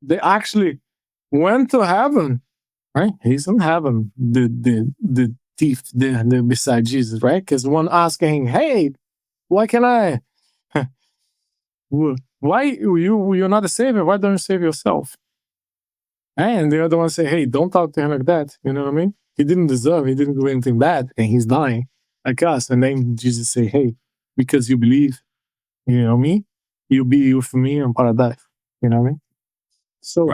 that actually went to heaven, right? He's in heaven. The thief there beside Jesus, right? Because one asking him, "Hey, why can I? Why you're not a savior? Why don't you save yourself?" And the other one say, "Hey, don't talk to him like that." You know what I mean? He didn't deserve. He didn't do anything bad, and he's dying like us. And then Jesus say, "Hey, because you believe, you know me, you'll be with me in paradise." You know what I mean? So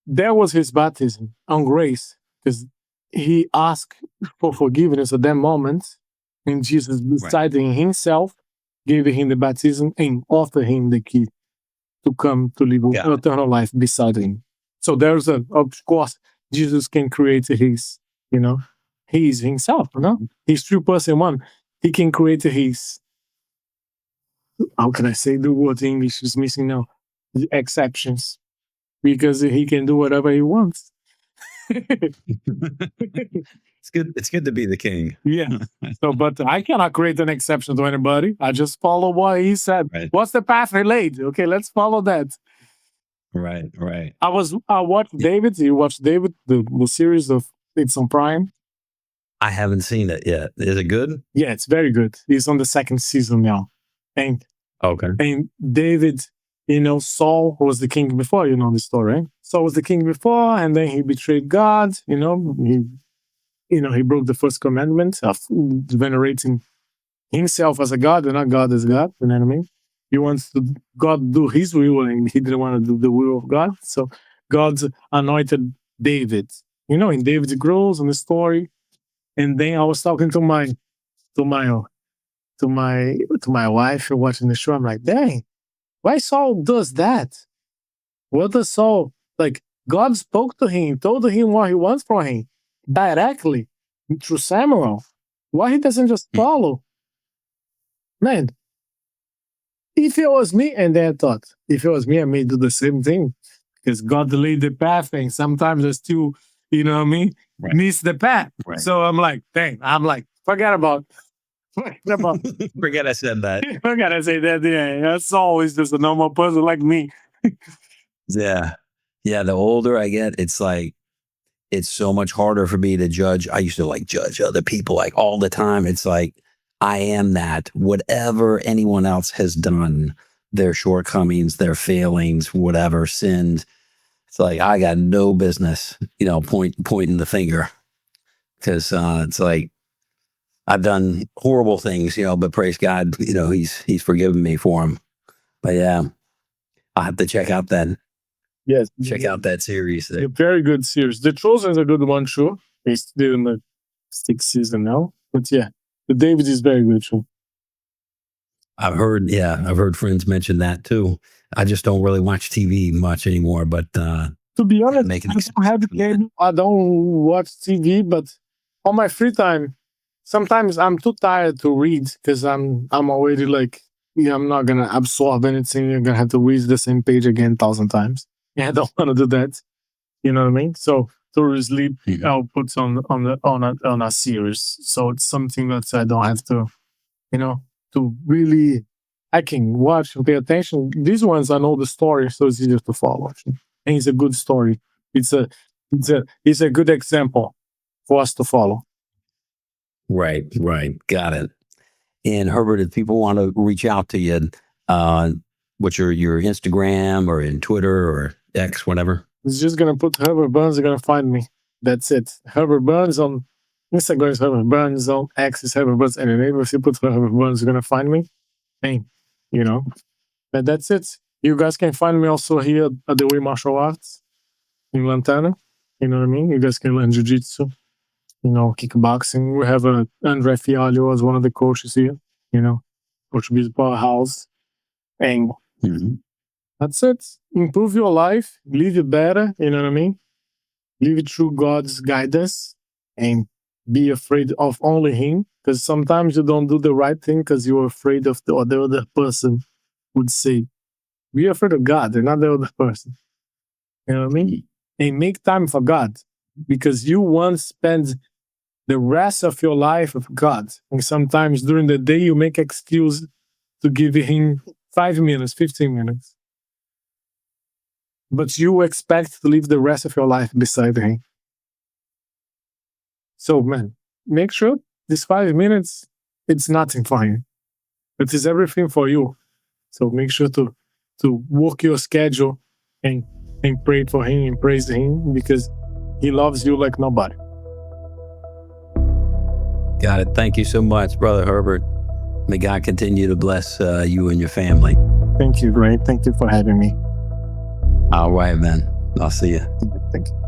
that was his baptism on grace, because he asked for forgiveness at that moment, and Jesus deciding himself, gave him the baptism and offered him the key to come to live eternal life beside him. So there's of course, Jesus can create his, he's himself, He's 3+1. He can create his, how can I say the word in English is missing now? The exceptions. Because he can do whatever he wants. It's good to be the king. Yeah. So, but I cannot create an exception to anybody. I just follow what he said. What's the path he laid? Okay, let's follow that. Right. I watched David. You watched David, the series of It's on Prime. I haven't seen it yet. Is it good? Yeah, it's very good. He's on the second season now. And David, Saul was the king before, the story, right? Saul was the king before, and then he betrayed God, he broke the first commandment of venerating himself as a god and not God as God, you know what I mean? He wants God to do his will, and he didn't want to do the will of God. So God anointed David, and David grows in the story. And then I was talking to my wife watching the show. I'm like, dang, why Saul does that? What does Saul, God spoke to him, told him what he wants from him directly through Samuel. Why he doesn't just follow? Man, if it was me, and then I thought, if it was me, I may do the same thing, because God laid the path, and sometimes I still, miss the path. So I'm like, dang, forget about Forget I said that. Forget I say that. Yeah, that's always just a normal person like me. Yeah. The older I get, it's so much harder for me to judge. I used to judge other people all the time. It's I am that whatever anyone else has done, their shortcomings, their failings, whatever, sinned. It's like, I got no business, pointing the finger, because it's like, I've done horrible things, but praise God, he's forgiven me for them. But yeah, I'll have to check out that Yes, series. a very good series. The Chosen is a good one too. It's still in the sixth season now, but yeah, the David is very good too. I've heard friends mention that too. I just don't really watch TV much anymore, but To be honest, make an I don't have cable. I don't watch TV, but on my free time, sometimes I'm too tired to read because I'm already like, yeah, I'm not gonna absorb anything. You're gonna have to read the same page again 1,000 times. Yeah, I don't want to do that. You know what I mean? So to sleep, Mhm. I'll put on a series. So it's something that I don't have to, to really. I can watch and pay attention. These ones I know the story, so it's easier to follow. And it's a good story. It's a good example for us to follow. Right, got it. And Herbert, if people want to reach out to you, uh, what's your Instagram or in Twitter or X, whatever? It's just gonna put Herbert Burns. You're gonna find me. That's it. Herbert Burns on Instagram is Herbert Burns, on X is Herbert Burns, and if you put Herbert Burns, you're gonna find me. Hey, you know, and that's it. You guys can find me also here at the Way Martial Arts in Lantana. You know what I mean? You guys can learn jiu-jitsu, kickboxing. We have Andre Fialho as one of the coaches here, Portuguese powerhouse. And Mhm. that's it. Improve your life, live it better, you know what I mean? Live it through God's guidance and be afraid of only Him. Because sometimes you don't do the right thing because you're afraid of the other person would say. Be afraid of God and not the other person. You know what I mean? And make time for God because you want to spend the rest of your life with God. And sometimes during the day, you make excuse to give Him 5 minutes, 15 minutes. But you expect to live the rest of your life beside Him. So, man, make sure this 5 minutes, it's nothing for Him. It is everything for you. So make sure to work your schedule and pray for Him and praise Him because He loves you like nobody. Got it. Thank you so much, Brother Herbert. May God continue to bless you and your family. Thank you, Ray. Thank you for having me. All right, man. I'll see you. Thank you.